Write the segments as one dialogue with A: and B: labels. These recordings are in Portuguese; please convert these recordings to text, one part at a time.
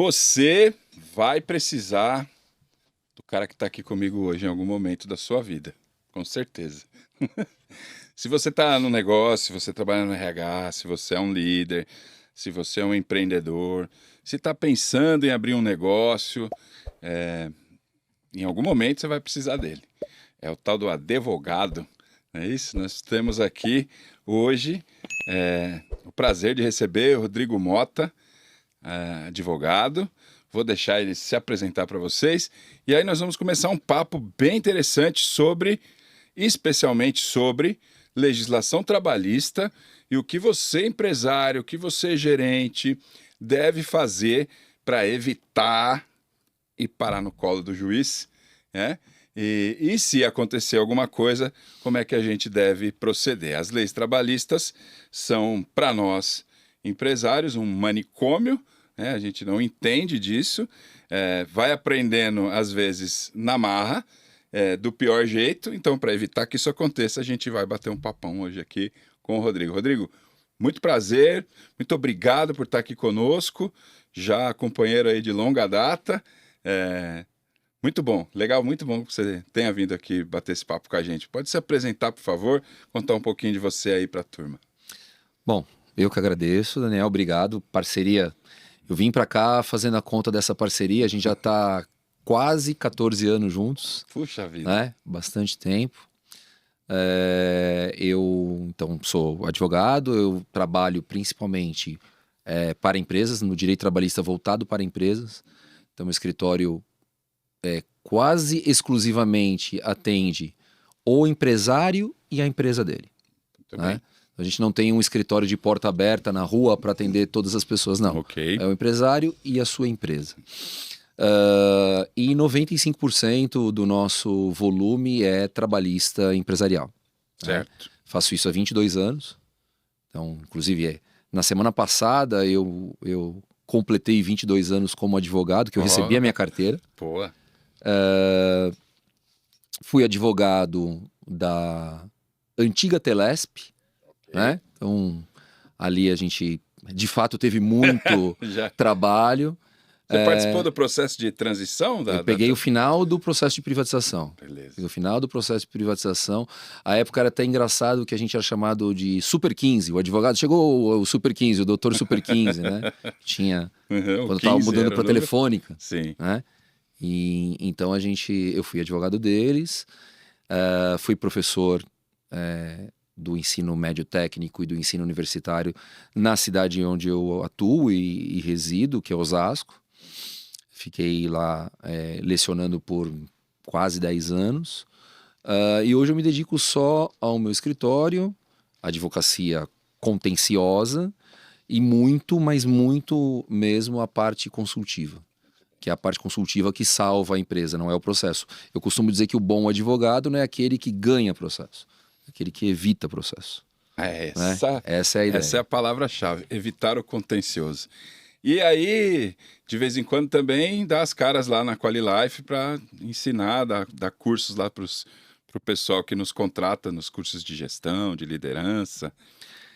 A: Você vai precisar do cara que está aqui comigo hoje em algum momento da sua vida, com certeza. Se você está no negócio, se você trabalha no RH, se você é um líder, se você é um empreendedor, se está pensando em abrir um negócio, em algum momento você vai precisar dele. É o tal do advogado, não é isso? Nós temos aqui hoje o prazer de receber o Rodrigo Mota, advogado. Vou deixar ele se apresentar para vocês e aí nós vamos começar um papo bem interessante especialmente sobre legislação trabalhista e o que você, empresário, o que você, gerente, deve fazer para evitar e parar no colo do juiz, né? E se acontecer alguma coisa, como é que a gente deve proceder? As leis trabalhistas são, para nós, empresários, um manicômio, né? A gente não entende disso, vai aprendendo, às vezes, na marra, do pior jeito. Então, para evitar que isso aconteça, a gente vai bater um papão hoje aqui com o Rodrigo. Rodrigo, muito prazer, muito obrigado por estar aqui conosco, já companheiro aí de longa data. Muito bom, legal, muito bom que você tenha vindo aqui bater esse papo com a gente. Pode se apresentar, por favor, contar um pouquinho de você aí para a turma.
B: Bom, eu que agradeço, Daniel, obrigado. Parceria, eu vim para cá fazendo a conta dessa parceria, a gente já está quase 14 anos juntos.
A: Puxa vida.
B: Né? Bastante tempo. Eu, então, sou advogado, eu trabalho principalmente para empresas, no direito trabalhista voltado para empresas. Então, meu escritório quase exclusivamente atende o empresário e a empresa dele. Né? A gente não tem um escritório de porta aberta na rua para atender todas as pessoas, não.
A: Okay.
B: É o empresário e a sua empresa. E 95% do nosso volume é trabalhista empresarial.
A: Certo.
B: Né? Faço isso há 22 anos. Então, inclusive, na semana passada eu completei 22 anos como advogado, que eu recebi a minha carteira.
A: Boa.
B: Fui advogado da antiga Telesp. Okay. Né? Então, ali a gente, de fato, teve muito trabalho.
A: Você participou do processo de transição?
B: Eu peguei o final do processo de privatização.
A: Beleza.
B: O final do processo de privatização. A época era até engraçado que a gente era chamado de Super 15. O advogado chegou o Super 15, o doutor Super 15, né? Tinha, quando eu estava mudando para Telefônica.
A: Sim.
B: Né? E então eu fui advogado deles, fui professor do ensino médio técnico e do ensino universitário na cidade onde eu atuo e resido, que é Osasco. Fiquei lá lecionando por quase 10 anos. E hoje eu me dedico só ao meu escritório, advocacia contenciosa e muito, mas muito mesmo a parte consultiva. Que é a parte consultiva que salva a empresa, não é o processo. Eu costumo dizer que o bom advogado não é aquele que ganha processo, é aquele que evita processo. Essa é a ideia.
A: Essa é a palavra-chave, evitar o contencioso. E aí, de vez em quando também dá as caras lá na QualiLife para ensinar, dar cursos lá para o pessoal que nos contrata nos cursos de gestão, de liderança.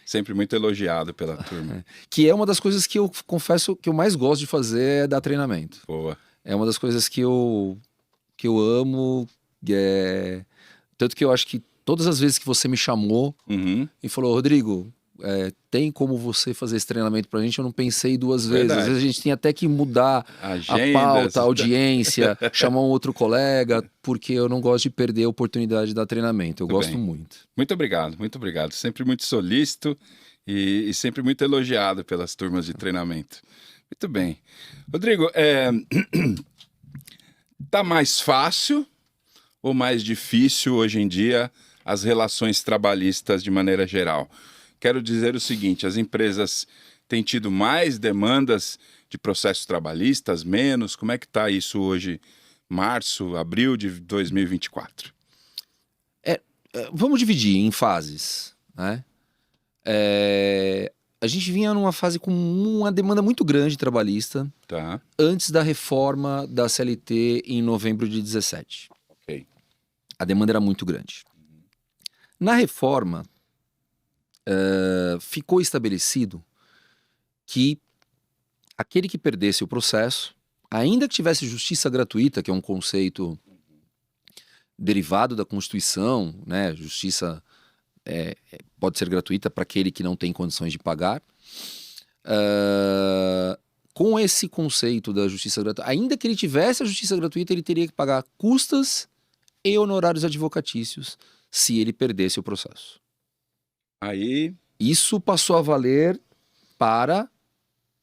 A: Sempre muito elogiado pela turma.
B: Que é uma das coisas que eu confesso que eu mais gosto de fazer, é dar treinamento.
A: Boa.
B: É uma das coisas que eu amo, tanto que eu acho que todas as vezes que você me chamou e falou, Rodrigo, tem como você fazer esse treinamento pra gente? Eu não pensei duas vezes. Às vezes a gente tem até que mudar a pauta, a audiência, chamar um outro colega, porque eu não gosto de perder a oportunidade de dar treinamento. Eu gosto muito.
A: Muito obrigado, muito obrigado. Sempre muito solícito e sempre muito elogiado pelas turmas de treinamento. Muito bem. Rodrigo, tá mais fácil ou mais difícil hoje em dia as relações trabalhistas de maneira geral? Quero dizer o seguinte, as empresas têm tido mais demandas de processos trabalhistas, menos? Como é que está isso hoje, março, abril de 2024?
B: Vamos dividir em fases, né? A gente vinha numa fase com uma demanda muito grande trabalhista, antes da reforma da CLT em novembro de 2017.
A: Okay.
B: A demanda era muito grande. Na reforma, ficou estabelecido que aquele que perdesse o processo, ainda que tivesse justiça gratuita, que é um conceito derivado da Constituição, né? Justiça pode ser gratuita para aquele que não tem condições de pagar. Com esse conceito da justiça gratuita, ainda que ele tivesse a justiça gratuita, ele teria que pagar custas e honorários advocatícios se ele perdesse o processo.
A: Aí,
B: Isso passou a valer para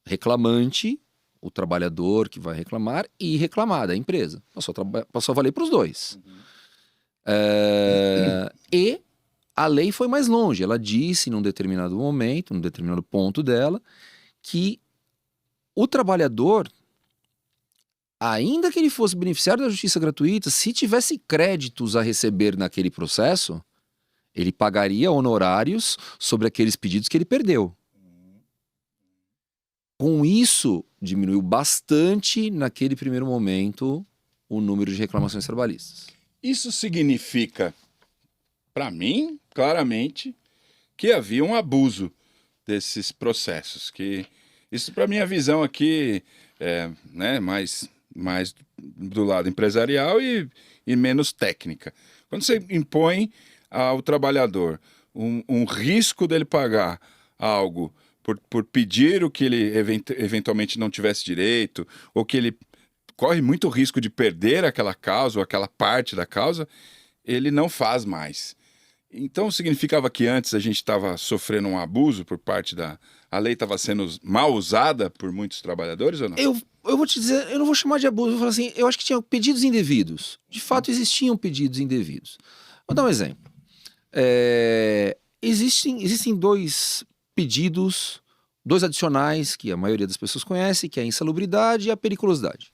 B: reclamante, o trabalhador que vai reclamar, e reclamada, a empresa. Passou a valer para os dois. E a lei foi mais longe. Ela disse, num determinado momento, num determinado ponto dela, que o trabalhador, ainda que ele fosse beneficiário da justiça gratuita, se tivesse créditos a receber naquele processo, ele pagaria honorários sobre aqueles pedidos que ele perdeu. Com isso, diminuiu bastante, naquele primeiro momento, o número de reclamações trabalhistas.
A: isso significa, para mim, claramente, que havia um abuso desses processos. Que isso, para minha visão aqui, né, mais do lado empresarial e menos técnica. Quando você impõe ao trabalhador um risco dele pagar algo por pedir o que ele eventualmente não tivesse direito, ou que ele corre muito risco de perder aquela causa ou aquela parte da causa, ele não faz mais. Então significava que antes a gente estava sofrendo um abuso por parte a lei estava sendo mal usada por muitos trabalhadores ou não?
B: Eu vou te dizer, eu não vou chamar de abuso, eu vou falar assim, eu acho que tinha pedidos indevidos. De fato, existiam pedidos indevidos. Vou dar um exemplo. Existem dois pedidos, dois adicionais que a maioria das pessoas conhece, que é a insalubridade e a periculosidade.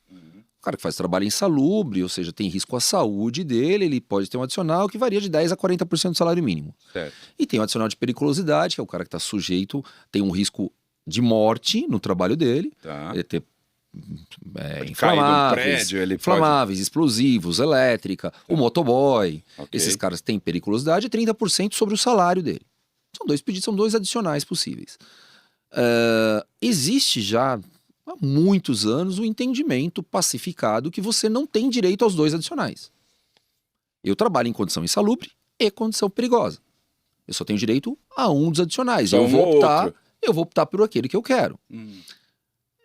B: O cara que faz trabalho insalubre, ou seja, tem risco à saúde dele, ele pode ter um adicional que varia de 10% a 40% do salário mínimo.
A: Certo.
B: E tem o adicional de periculosidade, que é o cara que está sujeito, tem um risco de morte no trabalho dele,
A: Tá.
B: ele ter
A: Cair de um
B: inflamáveis,
A: prédio, ele
B: inflamáveis, explosivos, elétrica, o motoboy.
A: Ok.
B: Esses caras têm periculosidade e 30% sobre o salário dele. São dois pedidos, são dois adicionais possíveis. Existe já há muitos anos o entendimento pacificado que você não tem direito aos dois adicionais. Eu trabalho em condição insalubre e condição perigosa. Eu só tenho direito a um dos adicionais.
A: Só
B: Eu
A: um
B: vou
A: ou
B: optar,
A: outro.
B: eu vou optar por aquele que eu quero.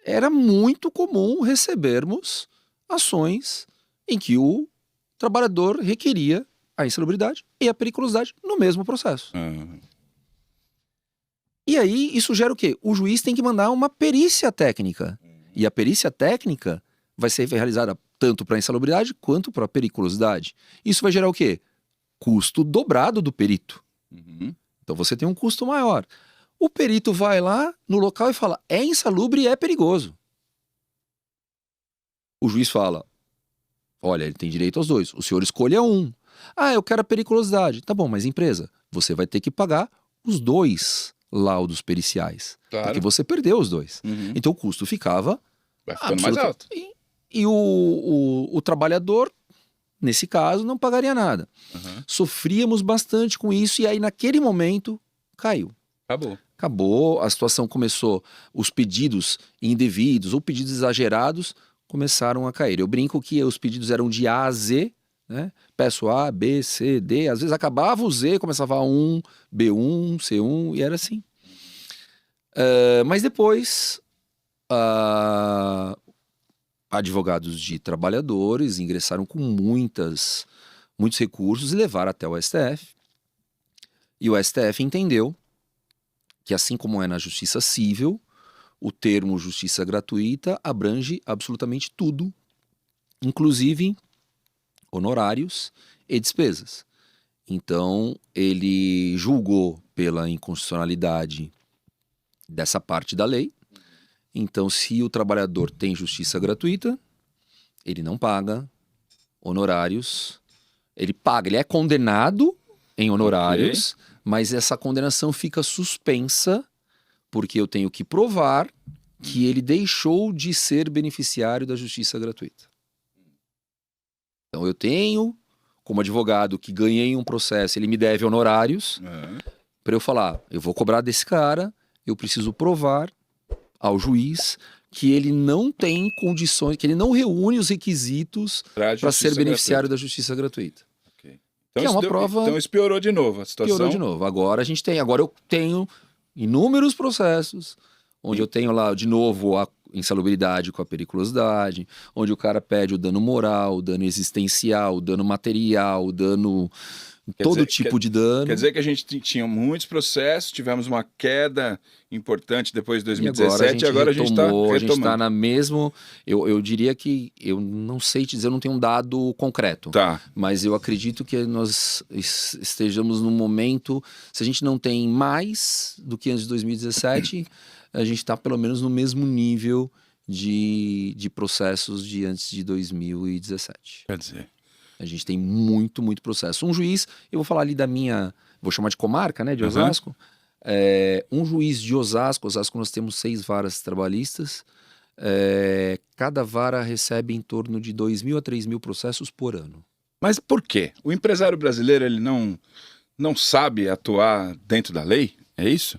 B: Era muito comum recebermos ações em que o trabalhador requeria a insalubridade e a periculosidade no mesmo processo. E aí, isso gera o quê? O juiz tem que mandar uma perícia técnica. E a perícia técnica vai ser realizada tanto para a insalubridade quanto para a periculosidade. Isso vai gerar o quê? Custo dobrado do perito. Então você tem um custo maior. O perito vai lá no local e fala, é insalubre e é perigoso. O juiz fala, olha, ele tem direito aos dois. O senhor escolha um. Ah, eu quero a periculosidade. Tá bom, mas empresa, você vai ter que pagar os dois laudos periciais.
A: Claro.
B: Porque você perdeu os dois. Então o custo ficava
A: Vai ficando mais alto.
B: E o trabalhador, nesse caso, não pagaria nada. Sofríamos bastante com isso e aí naquele momento caiu. Acabou, a situação começou, os pedidos indevidos ou pedidos exagerados começaram a cair. Eu brinco que os pedidos eram de A a Z, né? Peço A, B, C, D, às vezes acabava o Z, começava A1, B1, C1 e era assim. Mas depois, advogados de trabalhadores ingressaram com muitos recursos e levaram até o STF. E o STF entendeu que, assim como é na justiça civil, o termo justiça gratuita abrange absolutamente tudo, inclusive honorários e despesas. Então, ele julgou pela inconstitucionalidade dessa parte da lei. Então, se o trabalhador tem justiça gratuita, ele não paga honorários. Ele paga, ele é condenado em honorários, mas essa condenação fica suspensa porque eu tenho que provar que ele deixou de ser beneficiário da justiça gratuita. Então eu tenho, como advogado que ganhei um processo, ele me deve honorários, para eu falar, eu vou cobrar desse cara, eu preciso provar ao juiz que ele não tem condições, que ele não reúne os requisitos para ser beneficiário da justiça gratuita.
A: Okay.
B: Então, que é uma prova...
A: Então isso piorou de novo a situação.
B: Piorou de novo. Agora eu tenho inúmeros processos, onde eu tenho lá, de novo, a insalubridade com a periculosidade, onde o cara pede o dano moral, o dano existencial, o dano material, o dano... todo tipo de dano.
A: Quer dizer que a gente tinha muitos processos, tivemos uma queda importante depois de 2017 e agora a gente está retomando.
B: A gente está na mesma... Eu diria que, eu não sei te dizer, eu não tenho um dado concreto.
A: Tá.
B: Mas eu acredito que nós estejamos num momento, se a gente não tem mais do que antes de 2017, a gente está pelo menos no mesmo nível de processos de antes de 2017.
A: Quer dizer...
B: A gente tem muito, muito processo. Um juiz, eu vou falar ali da minha, vou chamar de comarca, né, de Osasco. Um juiz de Osasco nós temos 6 varas trabalhistas. Cada vara recebe em torno de 2.000 a 3.000 processos por ano.
A: Mas por quê? O empresário brasileiro ele não sabe atuar dentro da lei? É isso?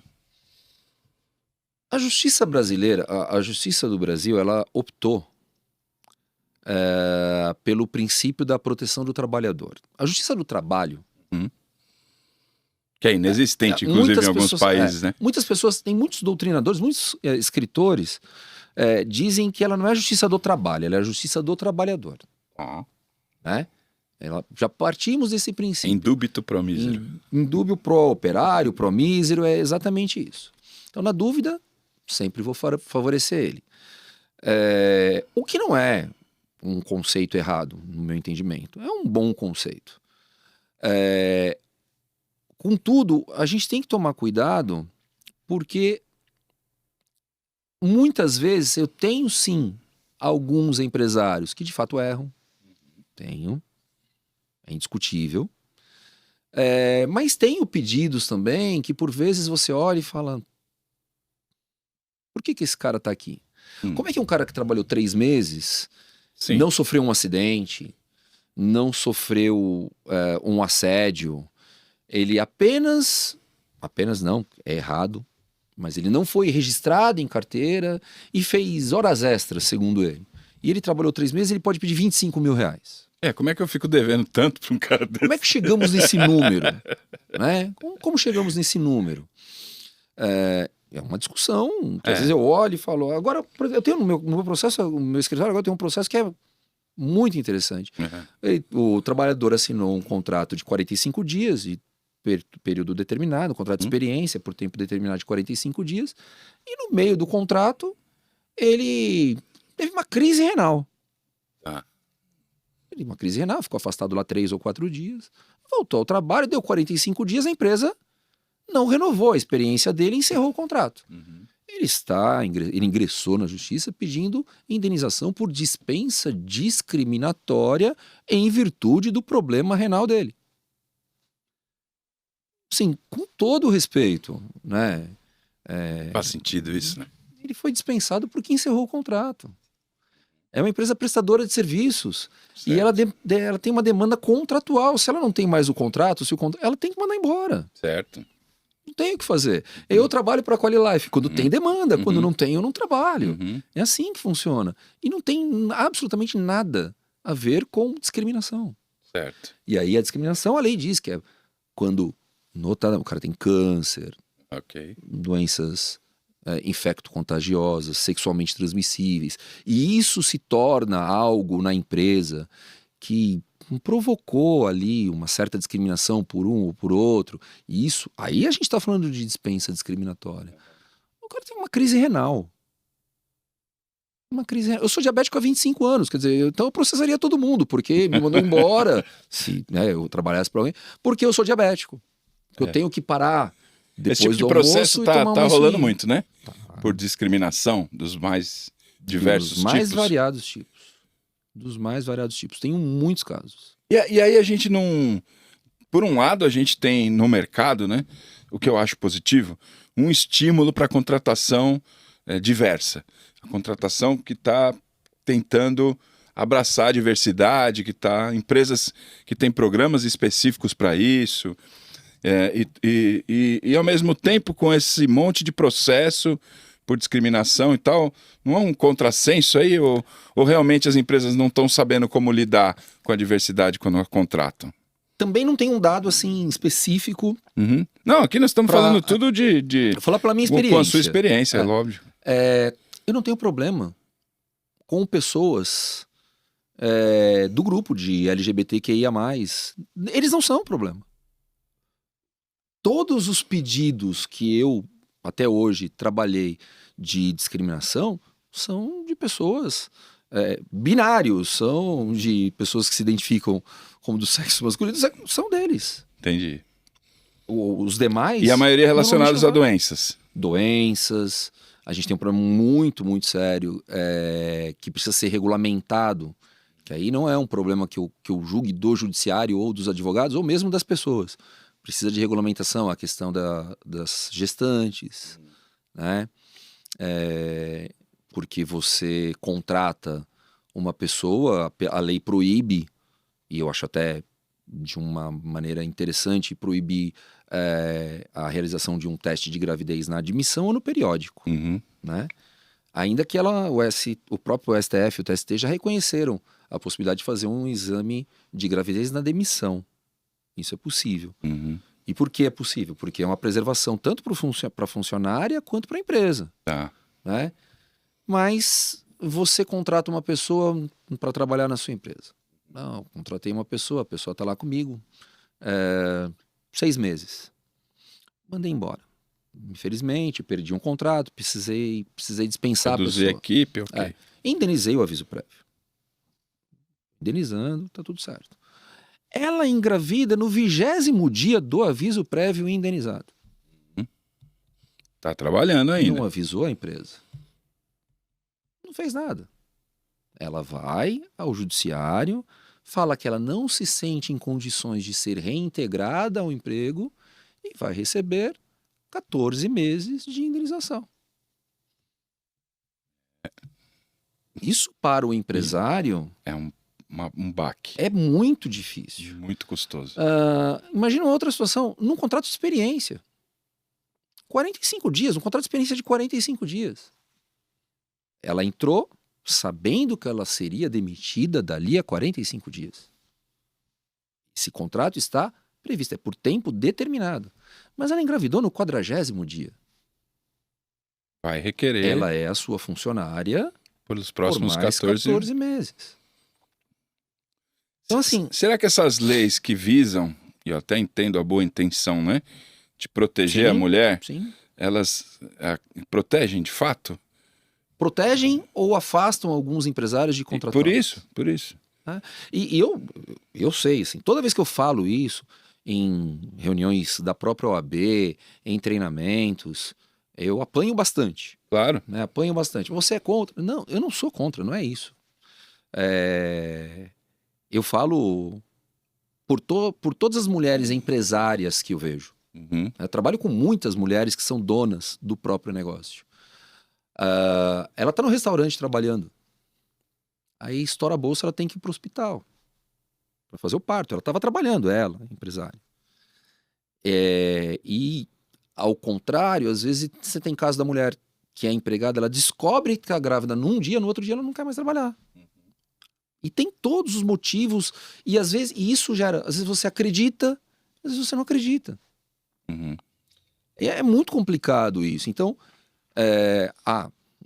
B: A justiça brasileira, a justiça do Brasil, ela optou pelo princípio da proteção do trabalhador. A justiça do trabalho...
A: Que é inexistente, inclusive, em alguns países, né?
B: Muitas pessoas, tem muitos doutrinadores, muitos escritores, dizem que ela não é a justiça do trabalho, ela é a justiça do trabalhador. Né? Já partimos desse princípio.
A: Indúbito pro mísero.
B: Indúbio pro operário, pro mísero, é exatamente isso. Então, na dúvida, sempre vou favorecer ele. O que não é um conceito errado, no meu entendimento. É um bom conceito. Contudo, a gente tem que tomar cuidado, porque muitas vezes eu tenho sim alguns empresários que de fato erram. Tenho. É indiscutível. Mas tenho pedidos também que por vezes você olha e fala: por que esse cara está aqui? Como é que um cara que trabalhou 3 meses...
A: Sim.
B: Não sofreu um acidente, não sofreu um assédio, ele apenas não, é errado, mas ele não foi registrado em carteira e fez horas extras, segundo ele. E ele trabalhou 3 meses, ele pode pedir 25 mil reais.
A: Como é que eu fico devendo tanto para um cara desse?
B: Como é que chegamos nesse número? Né? Como chegamos nesse número? É uma discussão, que às vezes eu olho e falo, agora eu tenho no meu processo, no meu escritório agora tem um processo que é muito interessante. O trabalhador assinou um contrato de 45 dias, de período determinado, um contrato de experiência por tempo determinado de 45 dias, e no meio do contrato ele teve uma crise renal. Ele teve uma crise renal, ficou afastado lá 3 ou 4 dias, voltou ao trabalho, deu 45 dias, a empresa não renovou a experiência dele e encerrou o contrato. Ele ingressou na justiça pedindo indenização por dispensa discriminatória em virtude do problema renal dele. Sim, com todo o respeito, né?
A: Faz sentido isso, né?
B: Ele foi dispensado porque encerrou o contrato. É uma empresa prestadora de serviços. Certo. E ela tem uma demanda contratual. Se ela não tem mais o contrato, ela tem que mandar embora.
A: Certo.
B: Não tenho o que fazer. Eu trabalho para a Qualilife quando tem demanda, quando não tem, eu não trabalho. É assim que funciona. E não tem absolutamente nada a ver com discriminação.
A: Certo.
B: E aí a discriminação, a lei diz que é quando o cara tem câncer, doenças infecto-contagiosas, sexualmente transmissíveis, e isso se torna algo na empresa que provocou ali uma certa discriminação por um ou por outro, e isso, aí a gente está falando de dispensa discriminatória. O cara tem uma crise renal. Eu sou diabético há 25 anos, quer dizer, então eu processaria todo mundo, porque me mandou embora, se eu trabalhasse para alguém, porque eu sou diabético. Eu tenho que parar depois
A: esse tipo de
B: do
A: processo
B: almoço
A: tá rolando muito, né? Por discriminação dos mais diversos tipos. Dos mais variados tipos. Tem muitos casos.
B: E
A: aí a gente não... Por um lado, a gente tem no mercado, né, o que eu acho positivo, um estímulo para a contratação diversa. A contratação que está tentando abraçar a diversidade, empresas que têm programas específicos para isso, e ao mesmo tempo com esse monte de processo, por discriminação e tal, não é um contrassenso aí? Ou realmente as empresas não estão sabendo como lidar com a diversidade quando a contratam?
B: Também não tem um dado assim específico.
A: Uhum. Não, aqui nós estamos falando tudo de
B: Vou falar pela minha experiência.
A: com a sua experiência, é óbvio.
B: Eu não tenho problema com pessoas do grupo de LGBTQIA+. Eles não são um problema. Todos os pedidos que eu, até hoje, trabalhei de discriminação são de pessoas binários, são de pessoas que se identificam como do sexo masculino, são deles.
A: Entendi.
B: Os demais...
A: E a maioria relacionados a doenças.
B: Doenças. A gente tem um problema muito, muito sério que precisa ser regulamentado, que aí não é um problema que eu julgue do judiciário ou dos advogados, ou mesmo das pessoas. Precisa de regulamentação, a questão das gestantes, né? Porque você contrata uma pessoa, a lei proíbe, e eu acho até de uma maneira interessante, proibir a realização de um teste de gravidez na admissão ou no periódico, né? Ainda que o próprio STF e o TST já reconheceram a possibilidade de fazer um exame de gravidez na demissão. Isso é possível. E por que é possível? Porque é uma preservação tanto para a funcionária quanto para a empresa.
A: Tá.
B: Né? Mas você contrata uma pessoa para trabalhar na sua empresa. Não, contratei uma pessoa, a pessoa está lá comigo 6 meses. Mandei embora. Infelizmente, perdi um contrato, precisei dispensar
A: Reduzir
B: a pessoa.
A: Equipe, ok.
B: Indenizei o aviso prévio. Indenizando, tá tudo certo. Ela engravida no 20º dia do aviso prévio indenizado.
A: Tá trabalhando ainda.
B: Não avisou a empresa. Não fez nada. Ela vai ao judiciário, fala que ela não se sente em condições de ser reintegrada ao emprego e vai receber 14 meses de indenização. Isso para o empresário
A: é um baque.
B: É muito difícil.
A: Muito custoso.
B: Imagina outra situação, num contrato de experiência. 45 dias, um contrato de experiência de 45 dias. Ela entrou sabendo que ela seria demitida dali a 45 dias. Esse contrato está previsto, é por tempo determinado. Mas ela engravidou no 40º dia.
A: Vai requerer.
B: Ela é a sua funcionária
A: pelos próximos
B: por mais 14 meses. Então, assim...
A: Será que essas leis que visam, e eu até entendo a boa intenção, né? De proteger a mulher, elas protegem de fato?
B: Protegem ou afastam alguns empresários de contratados.
A: Por isso.
B: E eu sei, assim, toda vez que eu falo isso, em reuniões da própria OAB, em treinamentos, eu apanho bastante.
A: Claro.
B: Né? Apanho bastante. Você é contra? Não, eu não sou contra, não é isso. Eu falo por todas as mulheres empresárias que eu vejo. Eu trabalho com muitas mulheres que são donas do próprio negócio. Ela está no restaurante trabalhando. Aí estoura a bolsa, ela tem que ir para o hospital para fazer o parto. Ela estava trabalhando, empresária. E ao contrário, às vezes você tem caso da mulher que é empregada, ela descobre que está grávida num dia, no outro dia ela não quer mais trabalhar. E tem todos os motivos, e às vezes isso gera, às vezes você acredita, às vezes você não acredita. É muito complicado isso. Então,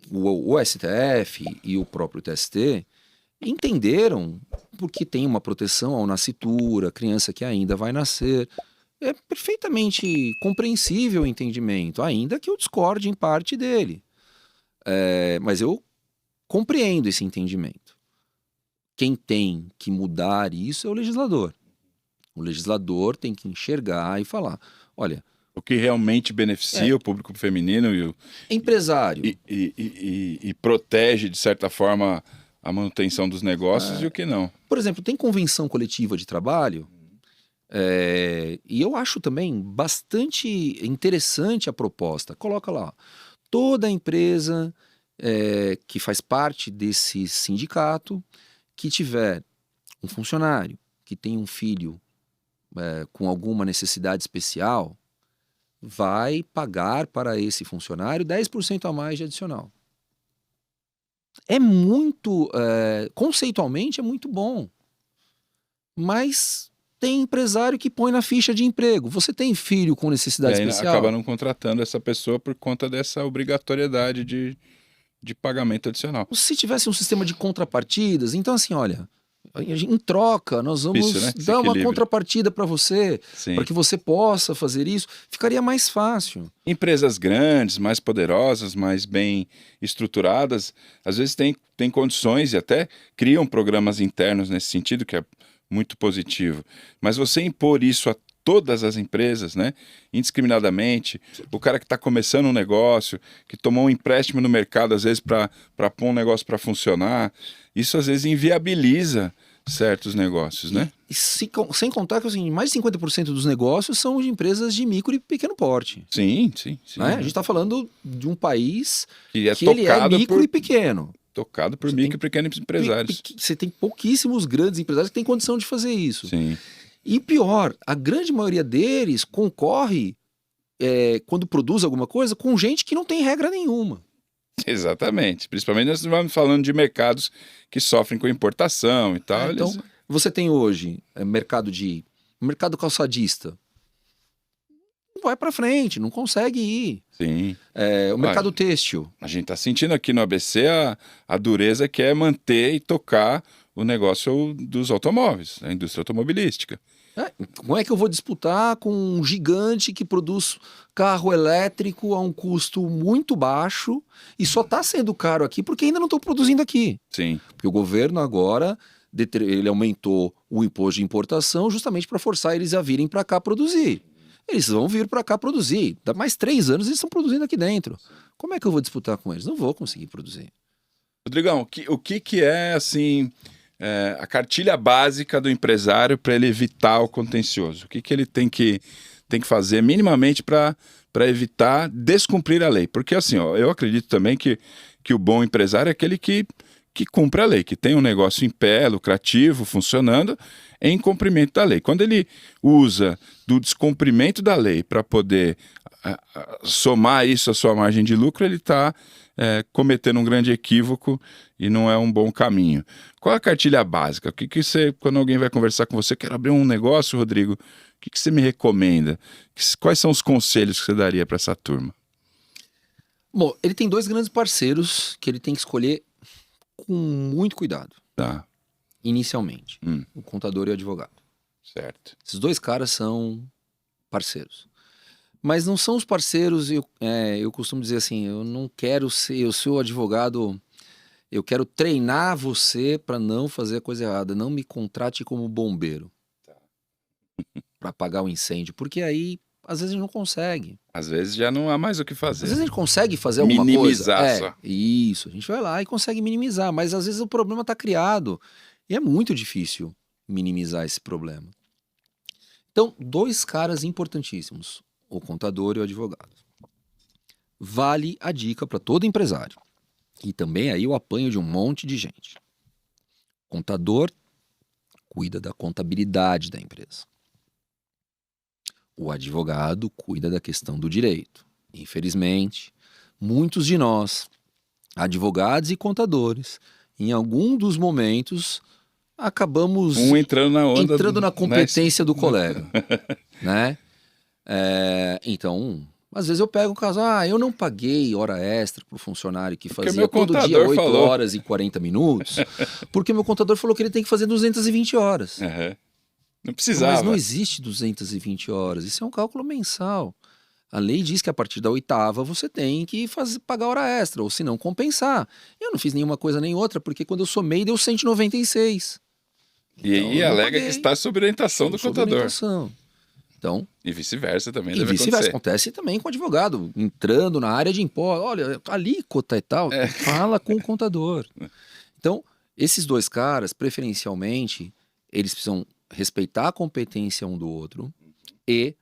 B: o STF e o próprio TST entenderam, porque tem uma proteção ao nascitura, criança que ainda vai nascer. É perfeitamente compreensível o entendimento, ainda que eu discorde em parte dele. Mas eu compreendo esse entendimento. Quem tem que mudar isso é o legislador. O legislador tem que enxergar e falar, olha...
A: O que realmente beneficia o público feminino e o
B: empresário.
A: E protege, de certa forma, a manutenção dos negócios e o que não.
B: Por exemplo, tem convenção coletiva de trabalho, e eu acho também bastante interessante a proposta. Coloca lá, toda empresa que faz parte desse sindicato, que tiver um funcionário que tem um filho com alguma necessidade especial, vai pagar para esse funcionário 10% a mais de adicional. É muito, conceitualmente é muito bom, mas tem empresário que põe na ficha de emprego. Você tem filho com
A: E
B: necessidade
A: aí
B: especial?
A: acaba não contratando essa pessoa por conta dessa obrigatoriedade de pagamento adicional.
B: Se tivesse um sistema de contrapartidas, então assim, olha, em troca, nós vamos
A: Difícil, né? Esse
B: dar uma
A: equilíbrio.
B: contrapartida para você,
A: Sim.
B: para que você possa fazer isso, ficaria mais fácil.
A: Empresas grandes, mais poderosas, mais bem estruturadas, às vezes têm condições e até criam programas internos nesse sentido, que é muito positivo. Mas você impor isso a todas as empresas, né, indiscriminadamente, o cara que está começando um negócio, que tomou um empréstimo no mercado, às vezes, para pôr um negócio para funcionar, isso às vezes inviabiliza certos negócios, né?
B: E sem contar que assim, mais de 50% dos negócios são de empresas de micro e pequeno porte.
A: Sim.
B: Né? A gente está falando de um país
A: Que é
B: que ele é
A: tocado
B: micro e pequeno.
A: Tocado por micro e pequenos empresários.
B: Você tem pouquíssimos grandes empresários que têm condição de fazer isso.
A: Sim.
B: E pior, a grande maioria deles concorre, quando produz alguma coisa, com gente que não tem regra nenhuma.
A: Exatamente. Principalmente nós vamos falando de mercados que sofrem com importação e tal.
B: Então, você tem hoje mercado calçadista. Não vai para frente, não consegue ir.
A: Sim.
B: O mercado têxtil.
A: A gente está sentindo aqui no ABC a dureza que é manter e tocar o negócio dos automóveis, a indústria automobilística.
B: Como é que eu vou disputar com um gigante que produz carro elétrico a um custo muito baixo e só está sendo caro aqui porque ainda não estou produzindo aqui?
A: Sim.
B: Porque o governo agora ele aumentou o imposto de importação justamente para forçar eles a virem para cá produzir. Eles vão vir para cá produzir. Dá mais 3 anos eles estão produzindo aqui dentro. Como é que eu vou disputar com eles? Não vou conseguir produzir.
A: Rodrigão, o que é assim a cartilha básica do empresário para ele evitar o contencioso? O que ele tem que fazer minimamente para evitar descumprir a lei? Porque assim, eu acredito também que o bom empresário é aquele que cumpre a lei, que tem um negócio em pé, lucrativo, funcionando, em cumprimento da lei. Quando ele usa do descumprimento da lei para poder somar isso à sua margem de lucro, ele está cometendo um grande equívoco e não é um bom caminho. Qual é a cartilha básica? O que você, quando alguém vai conversar com você, quer abrir um negócio, Rodrigo, o que você me recomenda? Quais são os conselhos que você daria para essa turma?
B: Bom, ele tem 2 grandes parceiros que ele tem que escolher com muito cuidado.
A: Tá.
B: Inicialmente, o contador e o advogado.
A: Certo.
B: Esses 2 caras são parceiros. Mas não são os parceiros, eu costumo dizer assim, eu não quero ser o seu advogado, eu quero treinar você para não fazer a coisa errada, não me contrate como bombeiro para apagar o incêndio, porque aí às vezes a gente não consegue.
A: Às vezes já não há mais o que fazer.
B: Às vezes a gente consegue fazer alguma
A: minimizar
B: coisa.
A: só.
B: Isso, a gente vai lá e consegue minimizar, mas às vezes o problema está criado e é muito difícil minimizar esse problema. Então, 2 caras importantíssimos, o contador e o advogado. Vale a dica para todo empresário. E também aí eu apanho de um monte de gente. O contador cuida da contabilidade da empresa. O advogado cuida da questão do direito. Infelizmente, muitos de nós, advogados e contadores, em algum dos momentos, acabamos
A: entrando
B: na competência do colega. Né? Então, às vezes eu pego o caso, eu não paguei hora extra para o funcionário que fazia todo dia 8 horas e 40 minutos, porque meu contador falou que ele tem que fazer 220 horas.
A: Uhum. Não precisava.
B: Mas não existe 220 horas, isso é um cálculo mensal. A lei diz que a partir da 8ª você tem que pagar hora extra, ou se não compensar. Eu não fiz nenhuma coisa nem outra, porque quando eu somei deu 196.
A: E aí alega que está sob orientação do contador.
B: Então,
A: e vice-versa também deve
B: acontecer. E vice-versa,
A: acontecer.
B: acontece também com o advogado, entrando na área de imposto, olha, alíquota e tal, fala com o contador. Então, esses 2 caras, preferencialmente, eles precisam respeitar a competência um do outro e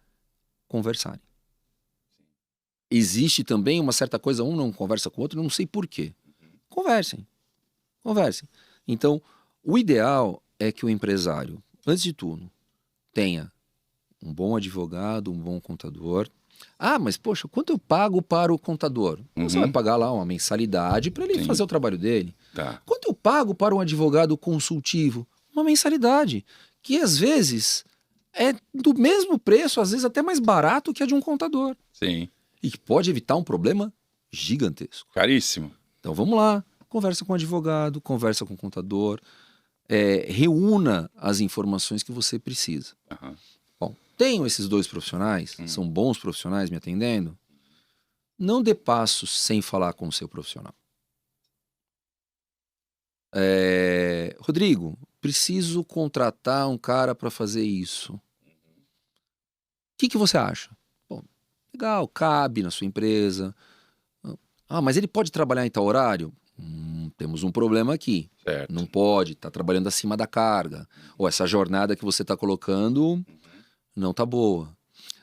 B: conversarem. Existe também uma certa coisa, um não conversa com o outro, não sei por quê. Conversem. Então, o ideal é que o empresário, antes de tudo, tenha um bom advogado, um bom contador, Ah, mas poxa, quanto eu pago para o contador? Você vai
A: Uhum.
B: pagar lá uma mensalidade para ele
A: Sim.
B: fazer o trabalho dele.
A: Tá.
B: Quanto eu pago para um advogado consultivo? Uma mensalidade, que às vezes é do mesmo preço, às vezes até mais barato que a de um contador.
A: Sim.
B: E que pode evitar um problema gigantesco.
A: Caríssimo.
B: Então vamos lá, conversa com o advogado, conversa com o contador, reúna as informações que você precisa.
A: Aham.
B: Bom, tenho esses dois profissionais, são bons profissionais me atendendo, não dê passos sem falar com o seu profissional. Rodrigo, preciso contratar um cara para fazer isso. O que você acha? Bom, legal, cabe na sua empresa. Ah, mas ele pode trabalhar em tal horário? Temos um problema aqui.
A: Certo.
B: Não pode, está trabalhando acima da carga. Ou essa jornada que você está colocando não está boa.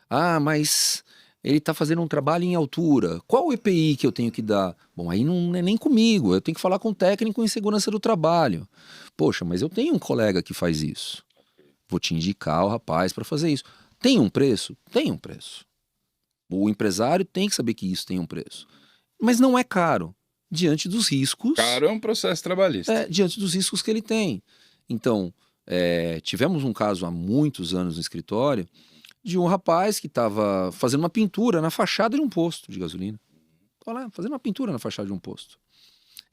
B: Ah, mas ele está fazendo um trabalho em altura. Qual o EPI que eu tenho que dar? Bom, aí não é nem comigo. Eu tenho que falar com o técnico em segurança do trabalho. Poxa, mas eu tenho um colega que faz isso. Vou te indicar o rapaz para fazer isso. Tem um preço? Tem um preço. O empresário tem que saber que isso tem um preço. Mas não é caro, diante dos riscos.
A: Caro é um processo trabalhista.
B: Diante dos riscos que ele tem. Então, tivemos um caso há muitos anos no escritório de um rapaz que estava fazendo uma pintura na fachada de um posto de gasolina. Estava lá fazendo uma pintura na fachada de um posto.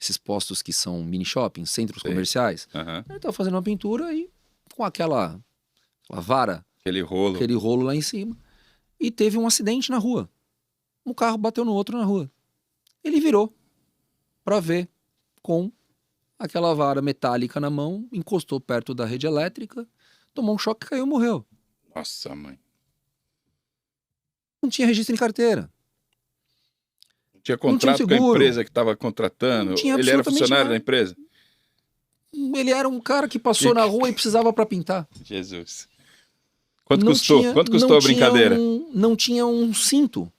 B: Esses postos que são mini shoppings, centros comerciais.
A: Aham.
B: Ele estava fazendo uma pintura e com aquela vara,
A: Aquele rolo.
B: aquele rolo lá em cima. E teve um acidente na rua. Um carro bateu no outro na rua. Ele virou para ver com aquela vara metálica na mão, encostou perto da rede elétrica, tomou um choque, caiu e morreu.
A: Nossa, mãe.
B: Não tinha registro em carteira.
A: Não tinha
B: Não tinha
A: contrato com a
B: seguro.
A: empresa que estava contratando?
B: Não tinha
A: Ele era
B: absolutamente
A: funcionário
B: nada.
A: da empresa?
B: Ele era um cara que passou na rua e precisava para pintar.
A: Jesus. Quanto
B: Não
A: custou?
B: tinha-
A: Quanto custou
B: não
A: a brincadeira?
B: não tinha um cinto.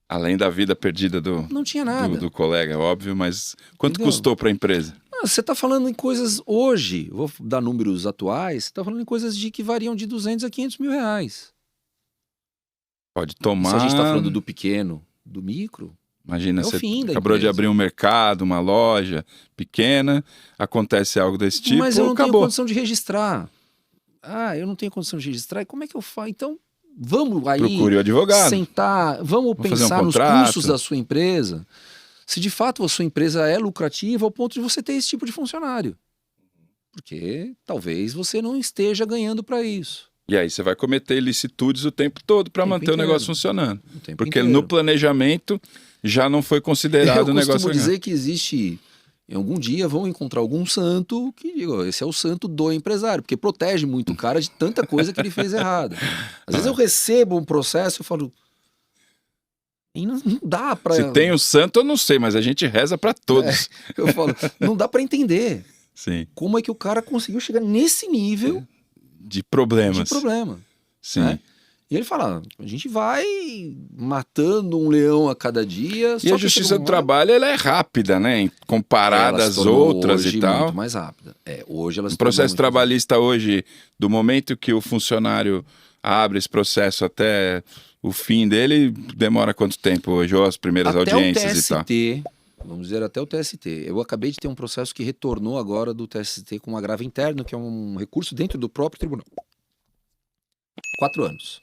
A: Além da vida perdida do,
B: Não tinha nada.
A: do colega, óbvio, mas quanto
B: Entendeu?
A: custou para a empresa?
B: Você está falando em coisas hoje, vou dar números atuais, você está falando em coisas que variam de 200 a 500 mil reais.
A: Pode
B: Se
A: tomar.
B: a gente está falando do pequeno, do micro,
A: Imagina,
B: é o
A: você
B: fim da
A: acabou de
B: empresa.
A: abrir um mercado, uma loja pequena, acontece algo desse tipo,
B: mas eu não tenho
A: acabou.
B: condição de registrar. Ah, eu não tenho condição de registrar. E como é que eu faço? Então, vamos aí
A: Procure o advogado.
B: sentar, vamos
A: Vamos fazer um
B: pensar nos
A: contrato.
B: custos da sua empresa. Se de fato a sua empresa é lucrativa ao ponto de você ter esse tipo de funcionário. Porque talvez você não esteja ganhando para isso.
A: E aí você vai cometer ilicitudes o tempo todo para
B: O tempo
A: manter o
B: inteiro.
A: negócio funcionando.
B: O tempo
A: Porque
B: inteiro.
A: no planejamento já não foi considerado o
B: Eu
A: negócio.
B: costumo dizer que existe, em algum dia vão encontrar algum santo que diga, esse é o santo do empresário, porque protege muito o cara de tanta coisa que ele fez errada. Às vezes eu recebo um processo e falo, e não dá pra...
A: Se tem o santo, eu não sei, mas a gente reza para todos.
B: Eu falo, não dá pra entender
A: Sim.
B: como é que o cara conseguiu chegar nesse nível
A: De problemas.
B: de problema.
A: Sim.
B: né? E ele fala, a gente vai matando um leão a cada dia.
A: E a justiça do trabalho, ela é rápida, né? Comparada às outras e tal.
B: muito mais rápida. Hoje ela se
A: O processo
B: tornou muito mais
A: trabalhista hoje, do momento que o funcionário abre esse processo até o fim dele, demora quanto tempo hoje? Ou as primeiras
B: até
A: audiências
B: o
A: e tal?
B: TST, vamos dizer, até o TST. Eu acabei de ter um processo que retornou agora do TST com um agravo interno, que é um recurso dentro do próprio tribunal. 4 anos.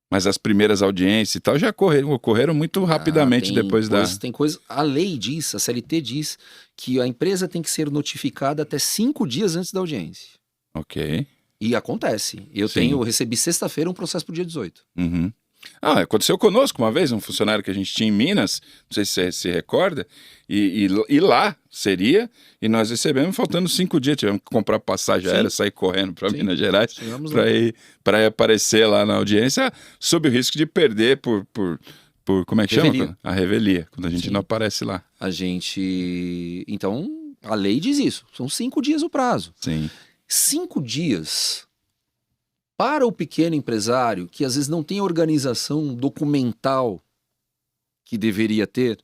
A: Mas as primeiras audiências e tal já ocorreram muito rapidamente depois da...
B: Tem coisa, a lei diz, a CLT diz que a empresa tem que ser notificada até 5 dias antes da audiência.
A: Ok.
B: E acontece.
A: Sim.
B: Eu recebi sexta-feira um processo pro dia 18.
A: Uhum. Ah, aconteceu conosco uma vez, um funcionário que a gente tinha em Minas, não sei se você se recorda, e lá seria, e nós recebemos faltando 5 dias, tivemos que comprar passagem
B: Sim.
A: aérea, sair correndo para
B: Sim.
A: Minas Gerais,
B: Chegamos lá.
A: para ir aparecer lá na audiência, sob o risco de perder por como é que
B: Revelia.
A: chama? A revelia, quando a gente
B: Sim.
A: não aparece lá.
B: A gente... Então, a lei diz isso. São 5 dias o prazo.
A: Sim.
B: 5 dias para o pequeno empresário, que às vezes não tem a organização documental que deveria ter,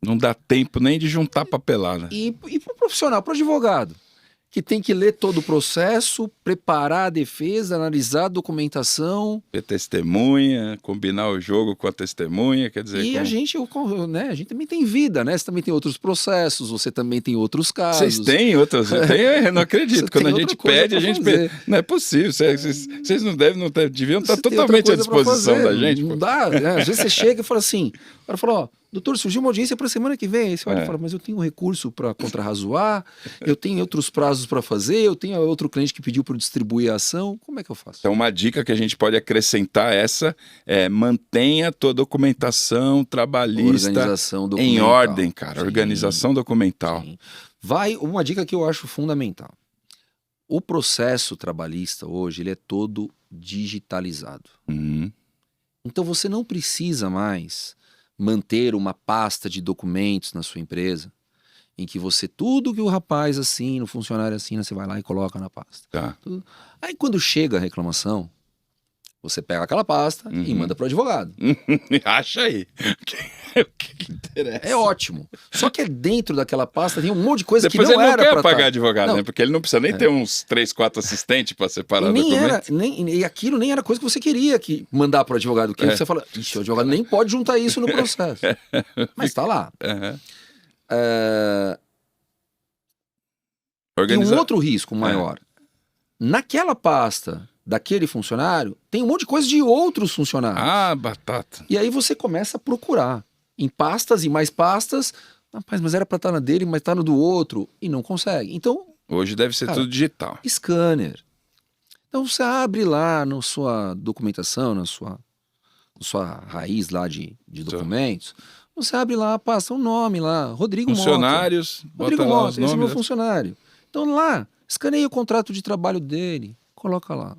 A: Não dá tempo nem de juntar papelada.
B: e para o profissional, para o advogado. que tem que ler todo o processo, preparar a defesa, analisar a documentação.
A: Ver testemunha, combinar o jogo com a testemunha, quer dizer...
B: E a gente também tem vida, né? Você também tem outros processos, você também tem outros casos.
A: Vocês têm outros? Eu não acredito.
B: Você
A: Quando
B: tem
A: a gente
B: outra coisa
A: pede, a
B: pra
A: gente
B: fazer.
A: pede. Não é possível. Vocês deviam estar
B: Você tem outra
A: totalmente à
B: coisa pra
A: disposição
B: fazer.
A: da gente.
B: Não dá, né? Às vezes você chega e fala assim, o cara fala, ó, doutor, surgiu uma audiência para semana que vem. Aí você olha e fala, mas eu tenho um recurso para contrarrazoar, eu tenho outros prazos para fazer, eu tenho outro cliente que pediu para distribuir a ação, como é que eu faço?
A: Então, uma dica que a gente pode acrescentar é mantenha a tua documentação trabalhista
B: Organização
A: em
B: documental.
A: ordem, cara.
B: Sim,
A: Organização documental.
B: sim. Uma dica que eu acho fundamental. O processo trabalhista hoje, ele é todo digitalizado.
A: Uhum.
B: Então você não precisa mais manter uma pasta de documentos na sua empresa em que tudo que o rapaz assina, o funcionário assina, você vai lá e coloca na pasta.
A: Tá.
B: Aí quando chega a reclamação, você pega aquela pasta e manda para o advogado.
A: Acha aí. O que interessa?
B: É ótimo. Só que dentro daquela pasta tem um monte de coisa
A: Depois
B: que não
A: ele não
B: era
A: quer
B: para
A: pagar advogado,
B: Não.
A: né? Porque ele não precisa nem ter uns 3, 4 assistentes para separar documentos.
B: E aquilo nem era coisa que você queria mandar para o advogado. Porque você fala, ixi, o advogado nem pode juntar isso no processo. Mas está lá.
A: Uhum.
B: E um outro risco maior. Naquela pasta daquele funcionário, tem um monte de coisa de outros funcionários.
A: Ah, batata.
B: E aí você começa a procurar em pastas e mais pastas. Rapaz, mas era para estar na dele, mas está no do outro. E não consegue. Então,
A: Hoje deve ser tudo digital.
B: Scanner. Então você abre lá na sua documentação, na sua raiz lá de documentos. Você abre lá a pasta, um nome lá, Rodrigo
A: Funcionários,
B: Mota. Rodrigo
A: bota lá
B: Mota,
A: os
B: esse é
A: nomes.
B: meu funcionário. Então lá, escaneia o contrato de trabalho dele, coloca lá.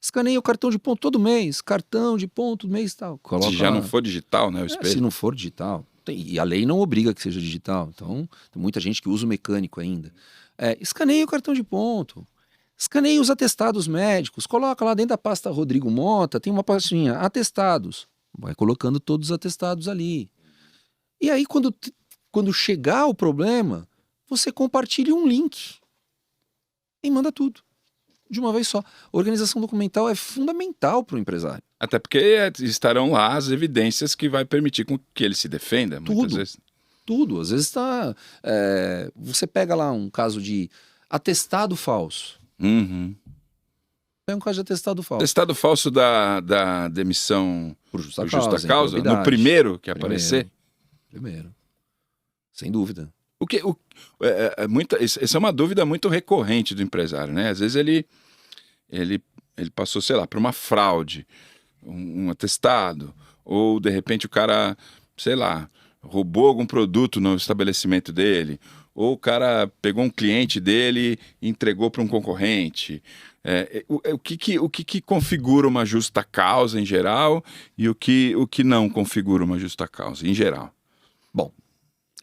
B: Escaneia o cartão de ponto todo mês, cartão de ponto mês tal. Coloca
A: Se já
B: lá.
A: não for digital, né, o espelho.
B: Se não for digital. E a lei não obriga que seja digital. Então, tem muita gente que usa o mecânico ainda. Escaneia o cartão de ponto. Escaneia os atestados médicos. Coloca lá dentro da pasta Rodrigo Mota, tem uma pastinha, atestados. Vai colocando todos os atestados ali. E aí, quando chegar o problema, você compartilha um link e manda tudo. De uma vez só. A organização documental é fundamental para o empresário.
A: Até porque estarão lá as evidências que vai permitir com que ele se defenda, muitas vezes.
B: Tudo. Às vezes você pega lá um caso de atestado falso.
A: Uhum.
B: Pega um caso de atestado falso.
A: Atestado falso da demissão
B: Por justa
A: por
B: causa.
A: justa causa, no
B: improbidade.
A: primeiro que aparecer.
B: Primeiro. Sem dúvida.
A: Essa é uma dúvida muito recorrente do empresário, né? Às vezes ele passou, sei lá, por uma fraude, um atestado, ou de repente o cara, sei lá, roubou algum produto no estabelecimento dele, ou o cara pegou um cliente dele e entregou para um concorrente. O que configura uma justa causa em geral e o que não configura uma justa causa em geral?
B: Bom,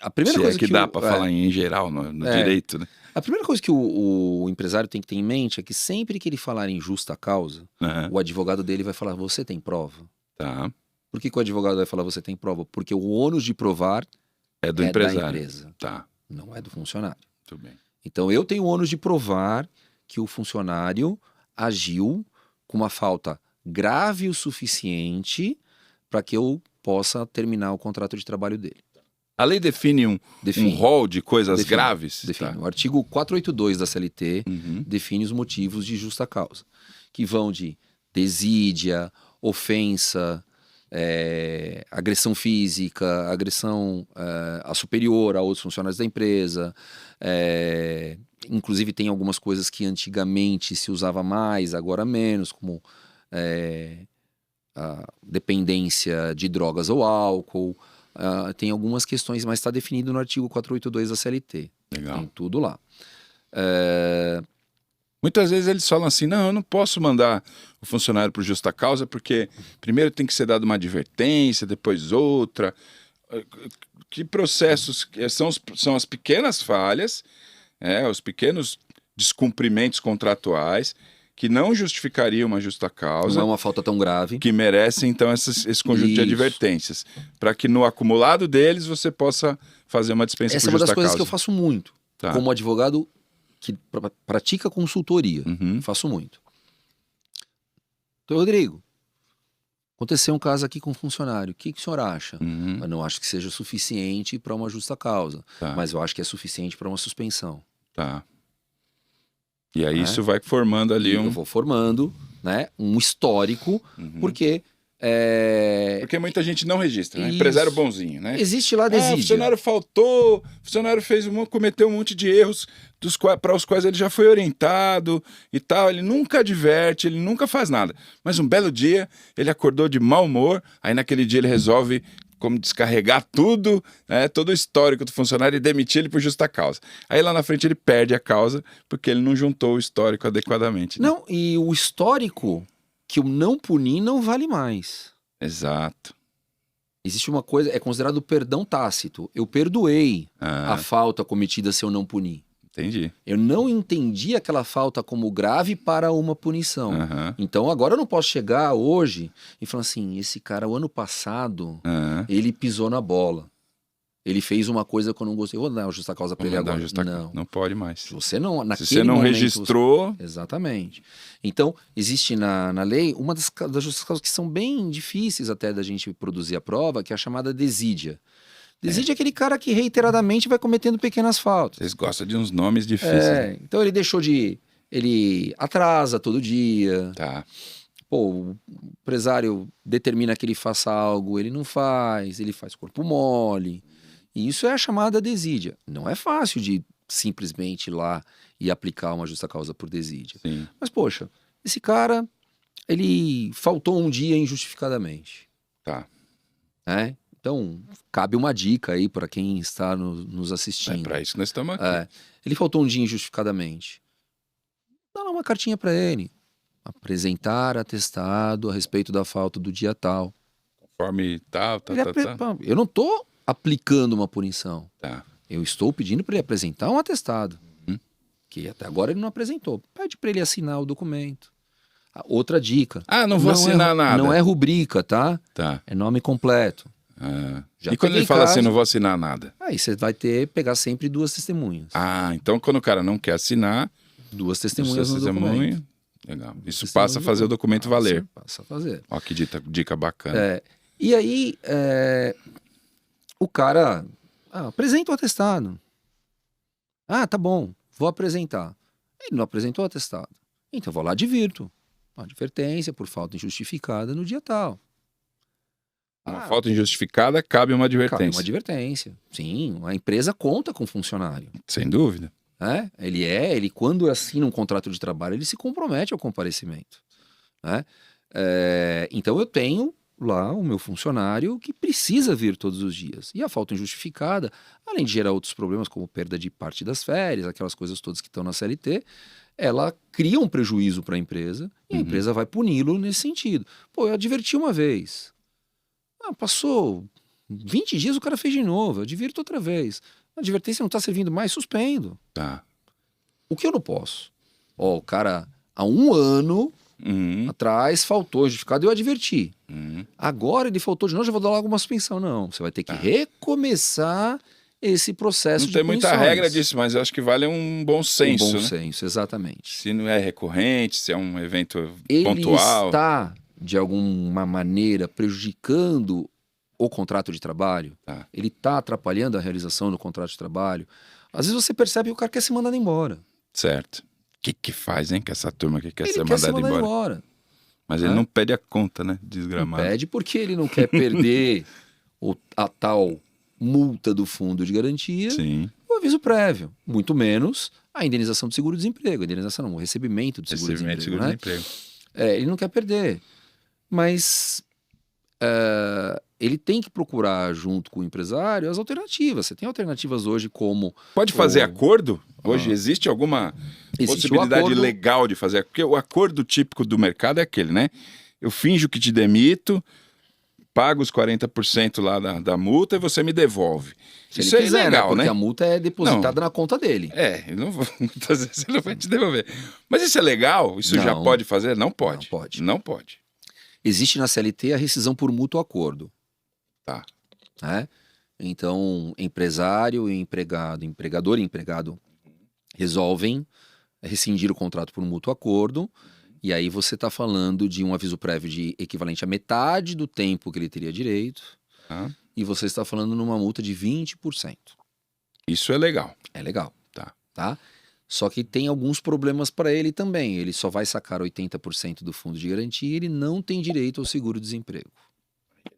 B: a primeira coisa
A: que dá para falar em geral no direito, né?
B: A primeira coisa que o empresário tem que ter em mente é que sempre que ele falar em justa causa, o advogado dele vai falar, você tem prova?
A: Tá.
B: Por que o advogado vai falar, você tem prova? Porque o ônus de provar
A: é do empresário.
B: Da empresa,
A: tá.
B: Não é do funcionário.
A: Tudo bem.
B: Então eu tenho o ônus de provar que o funcionário agiu com uma falta grave o suficiente para que eu possa terminar o contrato de trabalho dele.
A: A lei define um rol de coisas graves?
B: Define. Tá. O artigo 482 da CLT define os motivos de justa causa, que vão de desídia, ofensa, agressão física, agressão a superior a outros funcionários da empresa. Inclusive tem algumas coisas que antigamente se usava mais, agora menos, como a dependência de drogas ou álcool. Tem algumas questões, mas está definido no artigo 482 da CLT.
A: Legal.
B: Tem tudo lá.
A: Muitas vezes eles falam assim, não, eu não posso mandar o funcionário por justa causa, porque primeiro tem que ser dada uma advertência, depois outra. Que processos são as pequenas falhas, os pequenos descumprimentos contratuais que não justificariam uma justa causa.
B: Não é uma falta tão grave.
A: Que merecem, então, esse conjunto de advertências. Para que no acumulado deles você possa fazer uma dispensa por justa causa.
B: Essa é uma das coisas que eu faço muito. Tá. Como advogado que pratica consultoria.
A: Uhum.
B: Faço muito. Então, Rodrigo, aconteceu um caso aqui com um funcionário. O que o senhor acha?
A: Uhum.
B: Eu não acho que seja suficiente para uma justa causa,
A: Tá.
B: mas eu acho que é suficiente para uma suspensão.
A: Tá. E aí
B: Né?
A: isso vai formando ali
B: E eu vou formando, né, um histórico,
A: Uhum.
B: porque
A: Porque muita gente não registra, né?
B: Isso.
A: Empresário bonzinho, né?
B: existe lá
A: Ah, o
B: desídia.
A: funcionário faltou, o funcionário cometeu um monte de erros para os quais ele já foi orientado e tal. Ele nunca adverte, ele nunca faz nada. Mas um belo dia, ele acordou de mau humor, aí naquele dia ele resolve como descarregar tudo, né, todo o histórico do funcionário e demitir ele por justa causa. Aí lá na frente ele perde a causa porque ele não juntou o histórico adequadamente. Né?
B: Não, e o histórico que eu não puni não vale mais.
A: Exato.
B: Existe uma coisa, é considerado perdão tácito. Eu perdoei a falta cometida se eu não punir.
A: Entendi.
B: Eu não entendi aquela falta como grave para uma punição.
A: Uhum.
B: Então agora eu não posso chegar hoje e falar assim, esse cara o ano passado, ele pisou na bola. Ele fez uma coisa que eu não gostei. Eu vou dar uma justa causa para ele agora.
A: Não pode mais.
B: Se você não,
A: se você não registrou...
B: Exatamente. Então, existe na lei uma das justas causas que são bem difíceis até da gente produzir a prova, que é a chamada desídia. Desídia é aquele cara que reiteradamente vai cometendo pequenas faltas.
A: Vocês gostam de uns nomes difíceis. Né?
B: Então ele deixou de... Ele atrasa todo dia.
A: Tá.
B: Pô, o empresário determina que ele faça algo, ele não faz, ele faz corpo mole. E isso é a chamada desídia. Não é fácil de simplesmente ir lá e aplicar uma justa causa por desídia.
A: Sim.
B: Mas, poxa, esse cara, ele faltou um dia injustificadamente.
A: Tá.
B: Né? Então, cabe uma dica aí para quem está nos assistindo.
A: É para isso que nós estamos aqui.
B: Ele faltou um dia injustificadamente. Dá lá uma cartinha para ele. Apresentar atestado a respeito da falta do dia tal.
A: Conforme tal.
B: Eu não estou aplicando uma punição.
A: Tá.
B: Eu estou pedindo para ele apresentar um atestado. Que até agora ele não apresentou. Pede para ele assinar o documento. Outra dica.
A: Não vou assinar nada.
B: Não é rubrica, tá?
A: Tá.
B: É nome completo.
A: E quando ele fala assim, não vou assinar nada?
B: Aí você vai pegar sempre 2 testemunhas.
A: Então quando o cara não quer assinar...
B: 2 testemunhas no documento.
A: Legal. Isso passa a fazer o documento valer.
B: Passa a fazer.
A: Ó, que dica bacana.
B: E aí, o cara apresenta o atestado. Tá bom, vou apresentar. Ele não apresentou o atestado. Então eu vou lá e advirto. Uma advertência por falta injustificada no dia tal.
A: Uma falta injustificada, cabe uma advertência.
B: Cabe uma advertência. Sim, a empresa conta com o funcionário.
A: Sem dúvida.
B: Ele quando assina um contrato de trabalho, ele se compromete ao comparecimento. Né? Então eu tenho lá o meu funcionário que precisa vir todos os dias. E a falta injustificada, além de gerar outros problemas, como perda de parte das férias, aquelas coisas todas que estão na CLT, ela cria um prejuízo para a empresa e a empresa vai puni-lo nesse sentido. Pô, eu adverti uma vez. Passou 20 dias, o cara fez de novo. Eu advirto outra vez. A advertência não está servindo mais, suspendo.
A: Tá.
B: O que eu não posso? O cara, há 1 ano atrás, faltou justificado, eu adverti. Agora ele faltou de novo, já vou dar logo uma suspensão. Não, você vai ter que recomeçar esse processo de punições.
A: Não tem muita regra disso, mas eu acho que vale um bom senso.
B: Um bom senso, exatamente.
A: Se não é recorrente, se é um evento
B: ele
A: pontual.
B: Ele está, de alguma maneira, prejudicando o contrato de trabalho. Ele está atrapalhando a realização do contrato de trabalho. Às vezes você percebe que o cara quer ser mandado embora.
A: Certo. O que faz, hein, que essa turma que quer ser
B: mandada
A: mandada embora? Mas ele não pede a conta, né? Desgramado.
B: Não pede porque ele não quer perder a tal multa do fundo de garantia.
A: Sim.
B: O aviso prévio. Muito menos a indenização do seguro-desemprego. Indenização não, o recebimento do seguro-desemprego. Né? Ele não quer perder. Mas ele tem que procurar, junto com o empresário, as alternativas. Você tem alternativas hoje como...
A: Pode fazer acordo? Hoje existe alguma possibilidade legal de fazer? Porque o acordo típico do mercado é aquele, né? Eu finjo que te demito, pago os 40% lá da multa e você me devolve.
B: Isso é ilegal, né? Porque a multa é depositada na conta dele.
A: Muitas vezes ele não vai te devolver. Mas isso é legal? Isso já pode fazer? Não pode. Não pode.
B: Existe na CLT a rescisão por mútuo acordo.
A: Tá.
B: Então, empresário e empregado, empregador e empregado resolvem rescindir o contrato por um mútuo acordo, e aí você está falando de um aviso prévio de equivalente a metade do tempo que ele teria direito,
A: Tá?
B: e você está falando numa multa de 20%.
A: Isso é legal.
B: É legal,
A: Tá.
B: tá? Só que tem alguns problemas para ele também. Ele só vai sacar 80% do fundo de garantia e ele não tem direito ao seguro-desemprego.